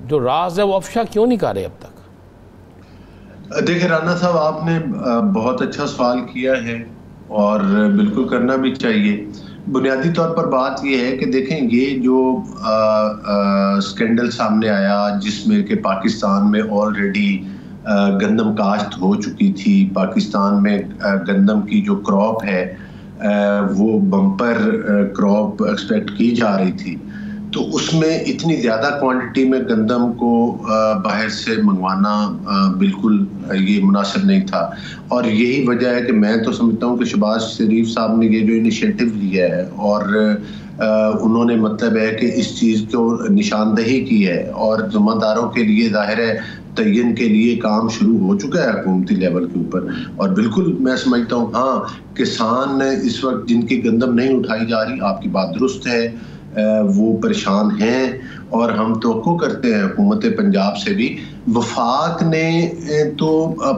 जो राज है वो अफशा क्यों नहीं कर रहे अब तक? देखिए राना साहब, आपने बहुत अच्छा सवाल किया है और बिल्कुल करना भी चाहिए। बुनियादी तौर पर बात यह है कि देखें, ये जो स्कैंडल सामने आया जिसमें कि पाकिस्तान में ऑलरेडी गंदम काश्त हो चुकी थी, पाकिस्तान में गंदम की जो क्रॉप है वो बम्पर क्रॉप एक्सपेक्ट की जा रही थी, तो उसमें इतनी ज़्यादा क्वांटिटी में गंदम को बाहर से मंगवाना बिल्कुल ये मुनासिब नहीं था। और यही वजह है कि मैं तो समझता हूँ कि शहबाज शरीफ साहब ने ये जो इनिशिएटिव लिया है और उन्होंने मतलब है कि इस चीज़ को निशानदही की है, और ज़िम्मेदारों के लिए ज़ाहिर है तयन के लिए काम शुरू हो चुका है हुकूमती लेवल के ऊपर। और बिल्कुल मैं समझता हूँ, हाँ, किसान इस वक्त जिनकी गंदम नहीं उठाई जा रही, आपकी बात दुरुस्त है, वो परेशान हैं, और हम तवक्को करते हैं हुकूमत पंजाब से भी। वफाक ने तो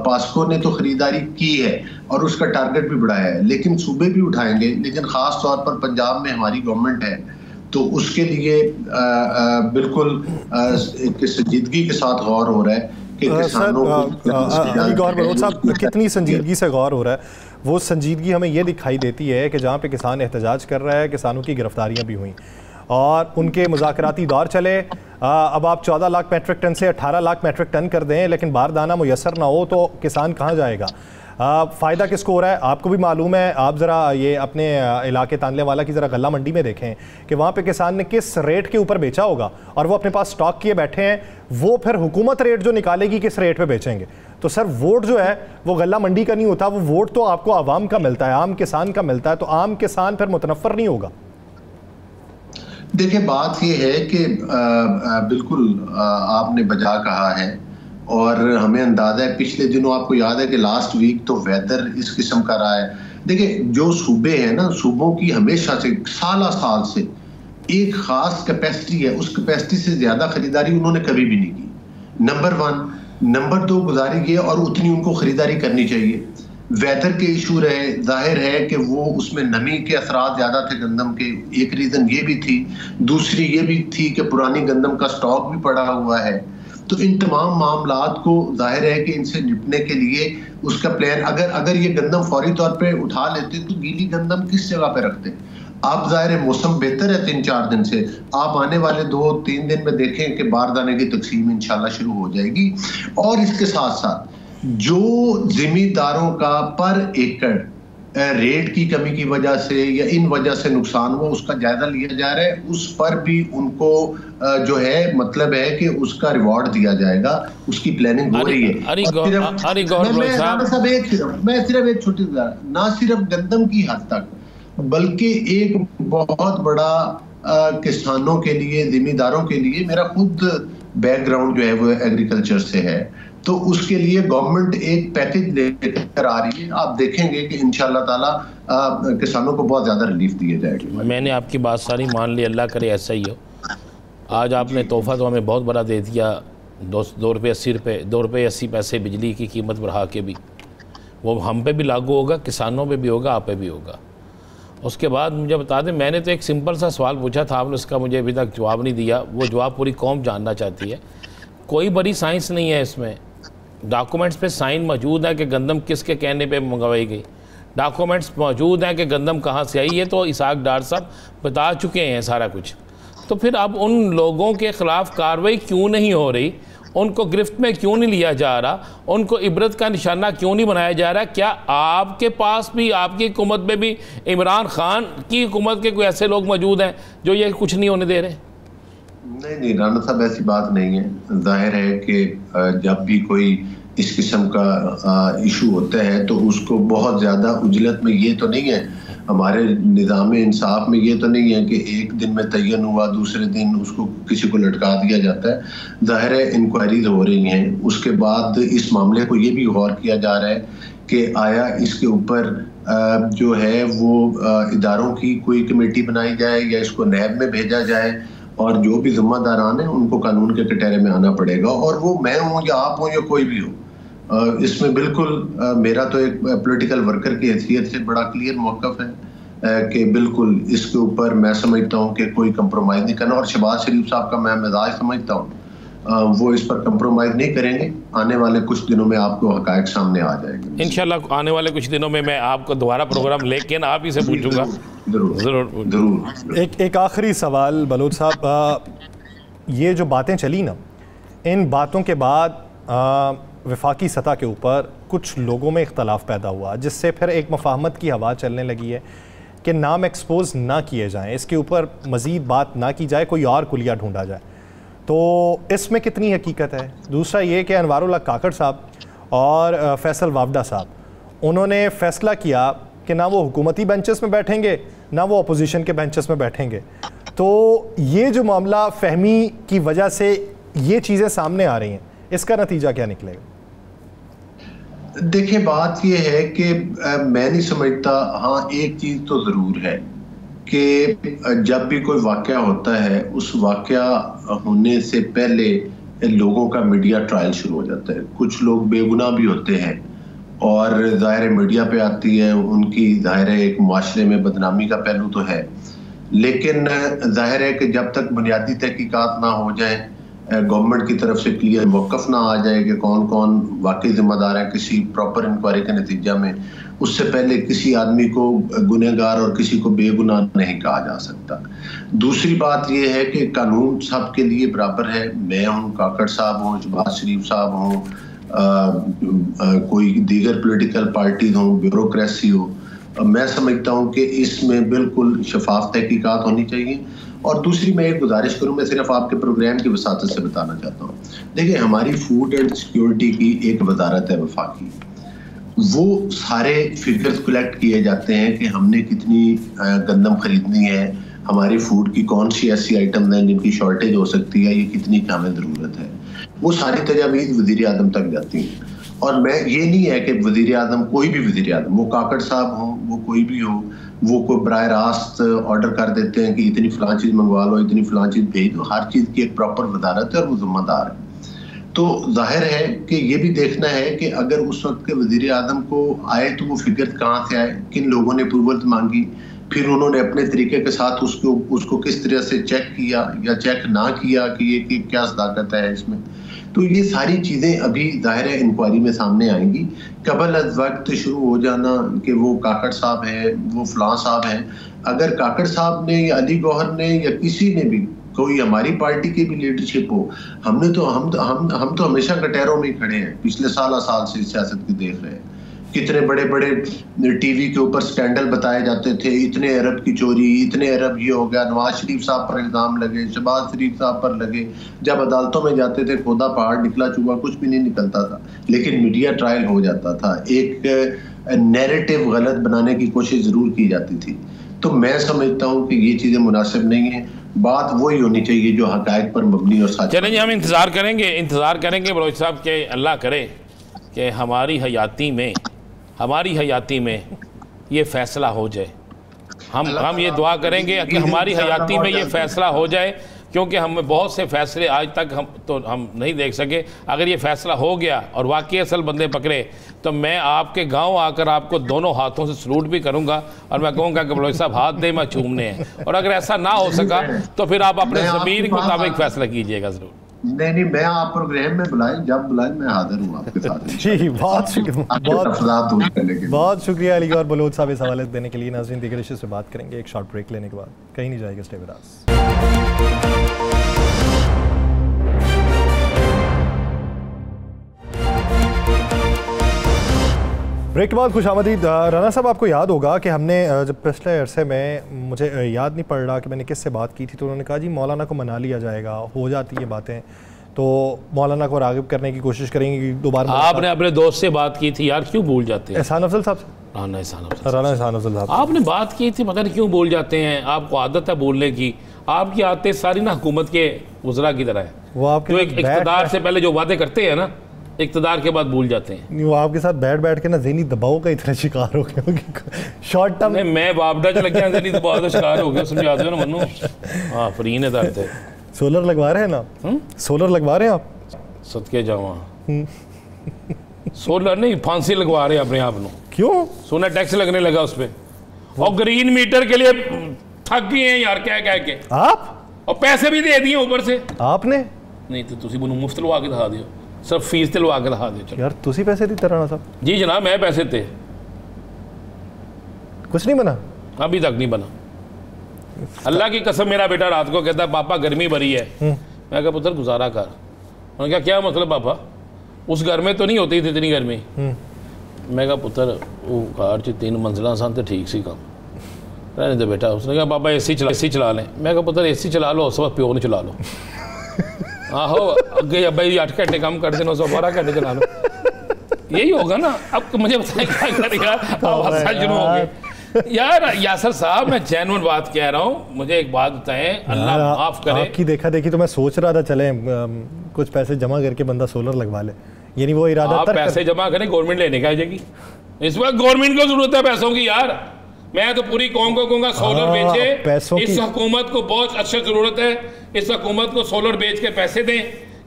पास्को ने तो ख़रीदारी की है और उसका टारगेट भी बढ़ाया है, लेकिन सूबे भी उठाएंगे, लेकिन ख़ास तौर पर पंजाब में हमारी गवर्नमेंट है, तो उसके लिए बिल्कुल एक संजीदगी के साथ गौर हो रहा है कि किसानों को गौर बलोच साहब कितनी संजीदगी से गौर हो रहा है। वो संजीदगी हमें ये दिखाई देती है कि जहाँ पे किसान एहतजाज कर रहा है, किसानों की गिरफ्तारियाँ भी हुई और उनके मुज़ाकराती दौर चले। अब आप 14 लाख मेट्रिक टन से 18 लाख मेट्रिक टन कर दें, लेकिन बारदाना मुयसर ना हो तो किसान कहाँ जाएगा? फ़ायदा किसको हो रहा है? आपको भी मालूम है, आप ज़रा ये अपने इलाके तानलेवाला की ज़रा गल्ला मंडी में देखें कि वहाँ पे किसान ने किस रेट के ऊपर बेचा होगा, और वो अपने पास स्टॉक किए बैठे हैं। वो फिर हुकूमत रेट जो निकालेगी किस रेट पे बेचेंगे। तो सर वोट जो है वो गल्ला मंडी का नहीं होता, वो वोट तो आपको आवाम का मिलता है, आम किसान का मिलता है, तो आम किसान फिर मुतनफ़र नहीं होगा। देखिए, बात ये है कि बिल्कुल आपने बजा कहा है, और हमें अंदाजा है, पिछले दिनों आपको याद है कि लास्ट वीक तो वेदर इस किस्म का रहा है। देखिए, जो सूबे हैं ना, सूबों की हमेशा से साल से एक खास कैपेसिटी है, उस कैपेसिटी से ज़्यादा खरीदारी उन्होंने कभी भी नहीं की। नंबर 1। नंबर 2, गुजारी ये, और उतनी उनको खरीदारी करनी चाहिए। वेदर के इशू रहे, जाहिर है कि वो उसमें नमी के असरात ज़्यादा थे गंदम के, एक रीज़न ये भी थी। दूसरी ये भी थी कि पुरानी गंदम का स्टॉक भी पड़ा हुआ है। तो इन तमाम मामलात को जाहिर है कि इनसे निपटने के लिए उसका प्लान, अगर ये गंदम फौरी तौर पे उठा लेते तो गीली गंदम किस जगह पे रखते। अब जाहिर है मौसम बेहतर है 3-4 दिन से, आप आने वाले 2-3 दिन में देखें कि बारदाने की तकसीम इंशाल्लाह शुरू हो जाएगी। और इसके साथ साथ जो जिम्मेदारों का पर एकड़ रेट की कमी की वजह से या इन वजह से नुकसान हुआ, उसका जायजा लिया जा रहा है। उस पर भी उनको जो है मतलब है कि उसका रिवॉर्ड दिया जाएगा, उसकी प्लानिंग हो रही है। मैं सिर्फ एक छोटी ना सिर्फ गंदम की हद तक, बल्कि एक बहुत बड़ा किसानों के लिए, जिम्मेदारों के लिए, मेरा खुद बैकग्राउंड जो है वो एग्रीकल्चर से है, तो उसके लिए गवर्नमेंट एक पैकेज लेकर आ रही है। आप देखेंगे कि इंशाल्लाह ताला किसानों को बहुत ज़्यादा रिलीफ दिए जाएगी। मैंने आपकी बात सारी मान ली, अल्लाह करे ऐसा ही हो। आज आपने तोहफा तो हमें बहुत बड़ा दे दिया, 2 रुपये 80 रुपये, 2 रुपये 80 पैसे बिजली की कीमत बढ़ा के भी, वो हम पे भी लागू होगा, किसानों पे भी होगा, आप पे भी होगा। उसके बाद मुझे बता दें, मैंने तो एक सिंपल सा सवाल पूछा था, आपने उसका मुझे अभी तक जवाब नहीं दिया। वो जवाब पूरी कौम जानना चाहती है। कोई बड़ी साइंस नहीं है इसमें, डॉक्यूमेंट्स पे साइन मौजूद है कि गंदम किसके कहने पे मंगवाई गई, डॉक्यूमेंट्स मौजूद हैं कि गंदम कहाँ से आई है, तो इसाक डार साहब बता चुके हैं सारा कुछ। तो फिर अब उन लोगों के ख़िलाफ़ कार्रवाई क्यों नहीं हो रही, उनको गिरफ्त में क्यों नहीं लिया जा रहा, उनको इबरत का निशाना क्यों नहीं बनाया जा रहा? क्या आपके पास भी, आपकी हुकूमत में भी, इमरान खान की हुकूमत के कोई ऐसे लोग मौजूद हैं जो ये कुछ नहीं होने दे रहे? नहीं राना साहब, ऐसी बात नहीं है। जाहिर है कि जब भी कोई इस किस्म का इशू होता है तो उसको बहुत ज़्यादा उजलत में, ये तो नहीं है हमारे निज़ाम इंसाफ में, ये तो नहीं है कि एक दिन में तयन हुआ दूसरे दिन उसको किसी को लटका दिया जाता है। जाहिर है इंक्वायरीज हो रही हैं, उसके बाद इस मामले को ये भी गौर किया जा रहा है कि आया इसके ऊपर जो है वो इदारों की कोई कमेटी बनाई जाए या इसको नैब में भेजा जाए, और जो भी जिम्मेदारान हैं उनको कानून के कटहरे में आना पड़ेगा। और वो मैं हूँ या आप हों या कोई भी हो, इसमें बिल्कुल मेरा तो एक पॉलिटिकल वर्कर की हैसियत से बड़ा क्लियर मौक़िफ़ है कि बिल्कुल इसके ऊपर मैं समझता हूँ कि कोई कंप्रोमाइज़ नहीं करना। और शहबाज शरीफ साहब का मैं मिजाज समझता हूँ, वो इस पर कंप्रोमाइज़ नहीं करेंगे। आने वाले कुछ दिनों में आपको हक़ाइक़ सामने आ जाएंगे इंशाल्लाह। आने वाले कुछ दिनों में मैं आपको दोबारा प्रोग्राम लेके आप ही से पूछूंगा। जरूर। एक आखिरी सवाल बलोच साहब, ये जो बातें चली ना, इन बातों के बाद वफाकी सतह के ऊपर कुछ लोगों में इख्तलाफ पैदा हुआ, जिससे फिर एक मफाहमत की हवा चलने लगी है कि नाम एक्सपोज ना किए जाएं, इसके ऊपर मज़ीद बात ना की जाए, कोई और कुलिया ढूंढा जाए। तो इसमें कितनी हकीकत है? दूसरा ये कि अनवारुल्लाह काकड़ साहब और फैसल वावडा साहब, उन्होंने फ़ैसला किया कि ना वो हुकूमती बेंचेस में बैठेंगे ना वो अपोजिशन के बेंचेस में बैठेंगे। तो ये जो मामला फहमी की वजह से ये चीज़ें सामने आ रही हैं, इसका नतीजा क्या निकलेगा? देखिए बात ये है कि मैं नहीं समझता, हाँ एक चीज़ तो ज़रूर है कि जब भी कोई वाक़या होता है, उस वाक़या होने से पहले लोगों का मीडिया ट्रायल शुरू हो जाता है। कुछ लोग बेगुनाह भी होते हैं और ज़ाहिर मीडिया पे आती है, उनकी ज़ाहिर है एक माशरे में बदनामी का पहलू तो है, लेकिन ज़ाहिर है कि जब तक बुनियादी तहकीकात ना हो जाए, गवर्नमेंट की तरफ से क्लियर मौक़िफ़ ना आ जाए कि कौन कौन वाकई ज़िम्मेदार है किसी प्रॉपर इंक्वायरी के नतीजा में, उससे पहले किसी आदमी को गुनहगार और किसी को बेगुनाह नहीं कहा जा सकता। दूसरी बात यह है कि कानून सब के लिए बराबर है। मैं हूँ, काकड़ साहब हों, शहबाज शरीफ साहब हों, कोई दीगर पॉलिटिकल पार्टीज हों, ब्यूरोक्रेसी हो, मैं समझता हूँ कि इसमें बिल्कुल शफाफ तहकीकात होनी चाहिए। और दूसरी मैं एक गुजारिश करूँ, मैं सिर्फ आपके प्रोग्राम की वसातत से बताना चाहता हूँ। देखिए हमारी फूड एंड सिक्योरिटी की एक वजारत है वफाकी, वो सारे फिगर्स कलेक्ट किए जाते हैं कि हमने कितनी गंदम खरीदनी है, हमारी फूड की कौन सी ऐसी आइटम हैं जिनकी शॉर्टेज हो सकती है, ये कितनी की हमें ज़रूरत है। वो सारी तजावीज़ वज़ीर आज़म तक जाती हैं। और मैं ये नहीं है कि वज़ीर आज़म, कोई भी वज़ीर आज़म, वो काकड़ साहब हों, वो कोई भी हो, वो कोई बराह रास्त ऑर्डर कर देते हैं कि इतनी फ़लाँ चीज़ मंगवा लो, इतनी फ़लाँ चीज़ भेज दो। हर चीज़ की एक प्रॉपर वजारत है और वो ज़िम्मेदार है। तो जाहिर है कि ये भी देखना है कि अगर उस वक्त के वज़ीर आज़म को आए तो वो फिगर कहाँ से आए, किन लोगों ने अप्रूवल मांगी, फिर उन्होंने अपने तरीके के साथ उसको किस तरह से चेक किया या चेक ना किया कि ये कि क्या सदाकत है इसमें। तो ये सारी चीज़ें अभी ज़ाहिर है इंक्वायरी में सामने आएंगी। कबल अज़ वक्त शुरू हो जाना कि वो काकड़ साहब है, वो फलां साहब हैं, अगर काकड़ साहब ने या अली गौहर ने या किसी ने भी, कोई हमारी पार्टी की भी लीडरशिप हो, हम तो हमेशा कटहरों में खड़े हैं, पिछले साल से सियासत की देख रहे हैं कितने बड़े बड़े टीवी के ऊपर स्कैंडल बताए जाते थे, इतने अरब की चोरी, इतने अरब ये हो गया, नवाज शरीफ साहब पर इल्ज़ाम लगे, शहबाज शरीफ साहब पर लगे। जब अदालतों में जाते थे खोदा पहाड़ निकला चूहा, कुछ भी नहीं निकलता था, लेकिन मीडिया ट्रायल हो जाता था, एक नैरेटिव गलत बनाने की कोशिश जरूर की जाती थी। तो मैं समझता हूँ कि ये चीज़ें मुनासिब नहीं है, बात वही होनी चाहिए जो हक़ाइक़ पर मबनी और सच। चलें जी, हम इंतज़ार करेंगे बलोच साहब के अल्लाह करे कि हमारी हयाती में ये फ़ैसला हो जाए। हम ये दुआ करेंगे कि हमारी हयाती में ये फ़ैसला हो जाए, क्योंकि हमें बहुत से फ़ैसले आज तक हम नहीं देख सके। अगर ये फ़ैसला हो गया और वाकई असल बंदे पकड़े तो मैं आपके गांव आकर आपको दोनों हाथों से सलूट भी करूंगा और मैं कहूँगा कि बलोच साहब हाथ दे, मैं चूमने हैं। और अगर ऐसा ना हो सका तो फिर आप अपने ज़मीर के मुताबिक फ़ैसला कीजिएगा ज़रूर। नहीं, मैं आप प्रोग्राम में बुलाएं, जब बुलाएं मैं हाजिर हूँ आपके साथ। जी, बहुत शुक्रिया, बहुत शुक्रिया अली और बलोच साहब इस हवाले देने के लिए। नाज़रीन, दीगर इश्यूज़ से बात करेंगे एक शॉर्ट ब्रेक लेने के बाद। कहीं नहीं जाएगा, स्टे विद अस। ब्रेक के बाद खुशामदीद। राना साहब, आपको याद होगा कि हमने जब पिछले अरसे में, मुझे याद नहीं पड़ रहा कि मैंने किससे बात की थी, तो उन्होंने कहा जी मौलाना को मना लिया जाएगा, हो जाती है बातें, तो मौलाना को राग़िब करने की कोशिश करेंगे कि दोबारा। आपने अपने दोस्त से बात की थी यार, क्यों भूल जाते हैं? एहसान अफजल साहब से। राना एहसान अफजल साहब आपने बात की थी, पता नहीं क्यों भूल जाते हैं। आपको आदत है बोलने की, आपकी आदतें सारी ना हुकूमत के वज़रा की तरह है। वो आपके जो एक इक़्तिदार से पहले जो वादे करते हैं ना, इक़्तिदार के बाद भूल जाते हैं। वो आपके साथ बैठ के ना ज़हनी दबाव का इतना शिकार हो गया शॉर्ट टर्म। मैं बाबडा च लग गया, ज़हनी दबाव का शिकार हो गया, समझा दो ना मनु। हाँ, फ्री ने दर्द है। सोलर लगवा रहे हैं ना? सोलर लगवा रहे हैं आप? सदके जावा। सोलर नहीं, फांसी लगवा रहे हैं अपने आप को। क्यों? सोना टैक्स लगने लगा उस पर, और ग्रीन मीटर के लिए थक गए हैं यार, कह के आप, और पैसे भी दे दिए ऊपर से आपने। नहीं तो तुसी मैनू मुफ्त लवा के दिखा दियो, सिर्फ फीस ते लवा के दिखा दियो। यार तुसी पैसे दी राणा साहब? जी जनाब, मैं पैसे थे। कुछ नहीं बना? अभी तक नहीं बना। अल्लाह की कसम, मेरा बेटा रात को कहता है पापा गर्मी भरी है। मैं कहा पुत्र गुजारा कर। उन्होंने कहा क्या मतलब पापा, उस घर में तो नहीं होती थी इतनी गर्मी। मैं कहा पुत्र वो घर च 3 मंजिला सन तो ठीक सी काम, रहने दे बेटा। उसने कहा पापा एसी चला लें। मैं कहा पुत्र एसी चला लो, उस वक्त प्यो ने चला लो। आहो, अगे अब्बा 8 घंटे काम कर देना, 12 घंटे चला लो, यही होगा ना। अब मुझे बताएं क्या करेगा, शुरू हो गए यार। यासर साहब, मैं जेन्युइन बात कह रहा हूँ, मुझे एक बात बताएं, अल्लाह माफ करे। आपकी देखा देखी तो मैं सोच रहा था चले कुछ पैसे जमा करके बंदा सोलर लगवा ले, यानी वो इरादा। आप पैसे जमा करें, गवर्नमेंट लेने का आ जाएगी। इस वक्त गवर्नमेंट को जरूरत है पैसों की यार। मैं तो पूरी कौम को कहूँगा सोलर बेचे। इस हुकूमत को बहुत अच्छी जरूरत है, इस हुकूमत को सोलर बेच के पैसे दें,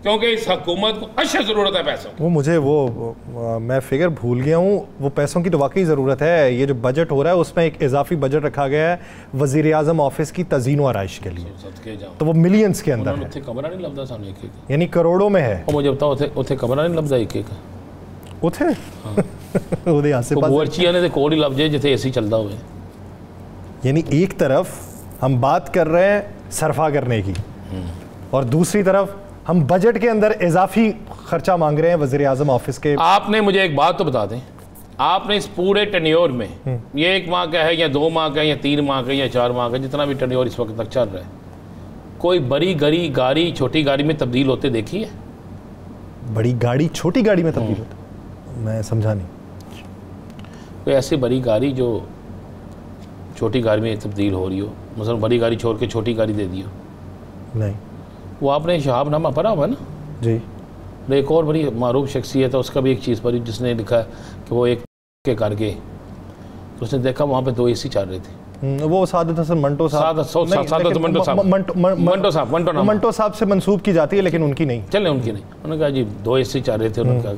क्योंकि इस हुकूमत को अच्छी ज़रूरत है पैसों। वो मुझे मैं फिगर भूल गया हूँ, वो पैसों की तो वाकई ज़रूरत है। ये जो बजट हो रहा है उसमें एक इजाफी बजट रखा गया है वज़ीर आज़म ऑफिस की तज़ीन व आराइश के लिए, तो वो मिलियंस के अंदर है, कमरा नहीं लगता सामने एक, यानी करोड़ों में है। मुझे बताओ उथे कमरा नहीं लगता एक उथे ਉਹਦੇ आसे-पासे वर्चियां ने कोड ही लग जाए जिथे एसी चलता हुए। यानी एक तरफ हम बात कर रहे हैं सरफा करने की और दूसरी तरफ हम बजट के अंदर इजाफी खर्चा मांग रहे हैं वज़ीर आज़म ऑफिस के। आपने मुझे एक बात तो बता दें, आपने इस पूरे टेन्योर में, ये 1 माह का है या 2 माह का या 3 माह का या 4 माह का, जितना भी टेन्योर इस वक्त तक चल रहा है, कोई बड़ी गाड़ी छोटी गाड़ी में तब्दील होते देखी है? बड़ी गाड़ी छोटी गाड़ी में तब्दील होते? मैं समझा नहीं। कोई ऐसी बड़ी गाड़ी जो छोटी गाड़ी में तब्दील हो रही हो, मतलब बड़ी गाड़ी छोड़ के छोटी गाड़ी दे दी हो? नहीं। वो आपने शहाबनामा पढ़ा हुआ है ना? जी। एक और बड़ी मारूफ शख्सियत है, उसका भी एक चीज़ पढ़ी जिसने लिखा कि वो एक के करके तो उसने देखा वहाँ पे 2 एसी चल रहे थे। वो सादत हसन मंटो साहब से मंसूब की जाती है, लेकिन उनकी नहीं। चले उनकी नहीं। उन्होंने कहा जी 2 एसी चल रहे थे, उन्होंने कहा,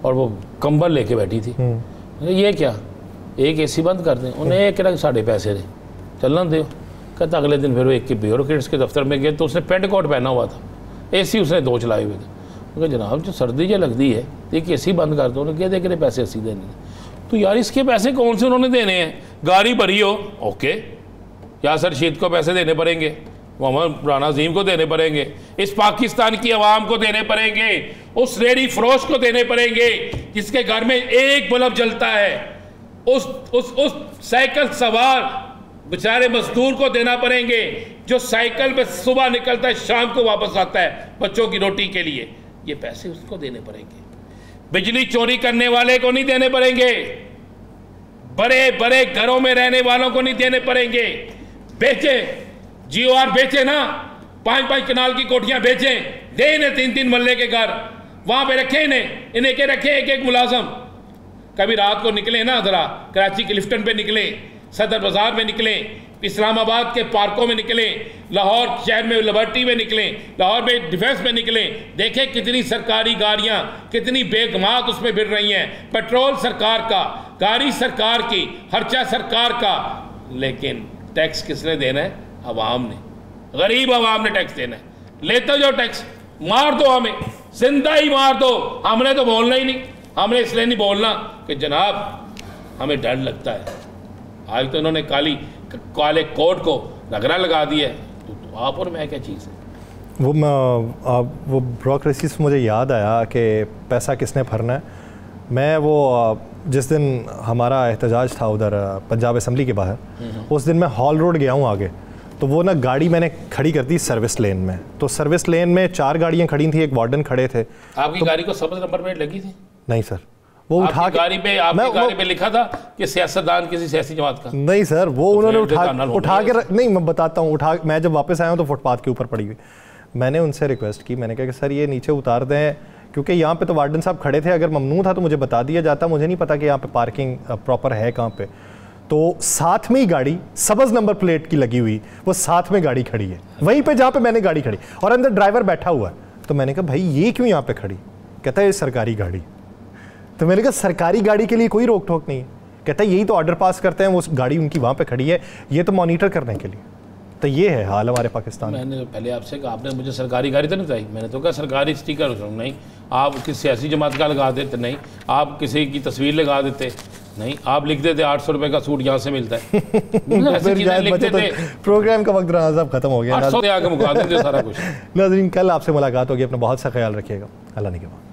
और वो कंबल लेके बैठी थी। ये क्या, एक एसी बंद कर दें? उन्हें एक रंग साढ़े पैसे दे, चलना दो। कहता अगले दिन फिर वो एक के ब्यूरोक्रेट्स के दफ्तर में गए तो उसने पेंट कोट पहना हुआ था, एसी उसने 2 चलाए हुए थे। उनका जनाब जो सर्दी जो लगती है एक एसी बंद कर दो। उन्होंने कह दे कि पैसे एसी देने, तो यार इसके पैसे कौन से उन्होंने देने हैं? गाड़ी भरी हो, ओके, यासर शीत को पैसे देने पड़ेंगे, वो हम राना अजीम को देने पड़ेंगे, इस पाकिस्तान की आवाम को देने पड़ेंगे, उस रेडी फरोश को देने पड़ेंगे जिसके घर में एक बल्ब जलता है, उस साइकिल सवार बेचारे मजदूर को देना पड़ेंगे जो साइकिल पे सुबह निकलता है शाम को वापस आता है बच्चों की रोटी के लिए, ये पैसे उसको देने पड़ेंगे। बिजली चोरी करने वाले को नहीं देने पड़ेंगे, बड़े बड़े घरों में रहने वालों को नहीं देने पड़ेंगे। बेचे GOR बेचे ना, 5-5 कनाल की कोठियां बेचे, दे इन्हें 3-3 मल्ले के घर, वहां पे रखे इन्हें के रखे एक मुलाजम। कभी रात को निकले ना, जरा कराची के लिफ्टन पे निकले, सदर बाजार में निकले, इस्लामाबाद के पार्कों में निकले, लाहौर शहर में लिबर्टी में निकले, लाहौर में डिफेंस में निकले, देखें कितनी सरकारी गाड़ियां कितनी बेगमात उसमें भिड़ रही हैं। पेट्रोल सरकार का, गाड़ी सरकार की, खर्चा सरकार का, लेकिन टैक्स किसने देना है? अवाम ने, गरीब अवाम ने टैक्स देना है। लेते जो टैक्स, मार दो हमें, जिंदा ही मार दो, हमने तो बोलना ही नहीं। हमने इसलिए नहीं बोलना कि जनाब हमें डर लगता है। आज तो इन्होंने काले कोट को रगड़ा लगा दिया है, तो आप और मैं क्या चीज़ है। वो ब्यूरोक्रेसी से मुझे याद आया कि पैसा किसने भरना है। मैं वो जिस दिन हमारा एहतजाज था उधर पंजाब असम्बली के बाहर, उस दिन मैं हॉल रोड गया हूँ आगे, तो वो ना गाड़ी मैंने खड़ी कर दी सर्विस लेन में। तो सर्विस लेन में 4 गाड़ियाँ खड़ी थी, एक वार्डन खड़े थे। आपकी गाड़ी को सब्ज़ नंबर प्लेट लगी थी? नहीं सर, वो उठा के गाड़ी पे लिखा था कि सियासतदान किसी सियासी जमात का। नहीं सर, वो उन्होंने उठा के नहीं, मैं बताता हूँ, मैं जब वापस आया हूँ तो फुटपाथ के ऊपर पड़ी हुई। मैंने उनसे रिक्वेस्ट की, मैंने कहा कि सर ये नीचे उतार दें, क्योंकि यहाँ पे तो वार्डन साहब खड़े थे, अगर ममनू था तो मुझे बता दिया जाता, मुझे नहीं पता कि यहाँ पे पार्किंग प्रॉपर है कहाँ पे। तो साथ में ही गाड़ी सब्ज़ नंबर प्लेट की लगी हुई, वो साथ में गाड़ी खड़ी है वहीं पे जहाँ पे मैंने गाड़ी खड़ी, और अंदर ड्राइवर बैठा हुआ है। तो मैंने कहा भाई ये क्यों यहाँ पे खड़ी? कहता है ये सरकारी गाड़ी। तो मैंने कहा सरकारी गाड़ी के लिए कोई रोक टोक नहीं है। कहता है यही तो ऑर्डर पास करते हैं, वो गाड़ी उनकी वहाँ पे खड़ी है, ये तो मॉनिटर करने के लिए। तो ये है हाल हमारे पाकिस्तान में। मैंने पहले आपसे कहा, आपने मुझे सरकारी गाड़ी तो नहीं बताई, मैंने तो कहा सरकारी स्टिकर नहीं, आप किसी सियासी जमात का लगा देते नहीं, आप किसी की तस्वीर लगा देते नहीं, आप लिख देते 800 रुपये का सूट यहाँ से मिलता है। प्रोग्राम का वक्त रहा खत्म हो गया, 800 आगे मुका देंगे सारा कुछ। नाज़रीन, कल आपसे मुलाकात होगी, अपना बहुत सा ख्याल रखिएगा। अल्लाह ने के बाद।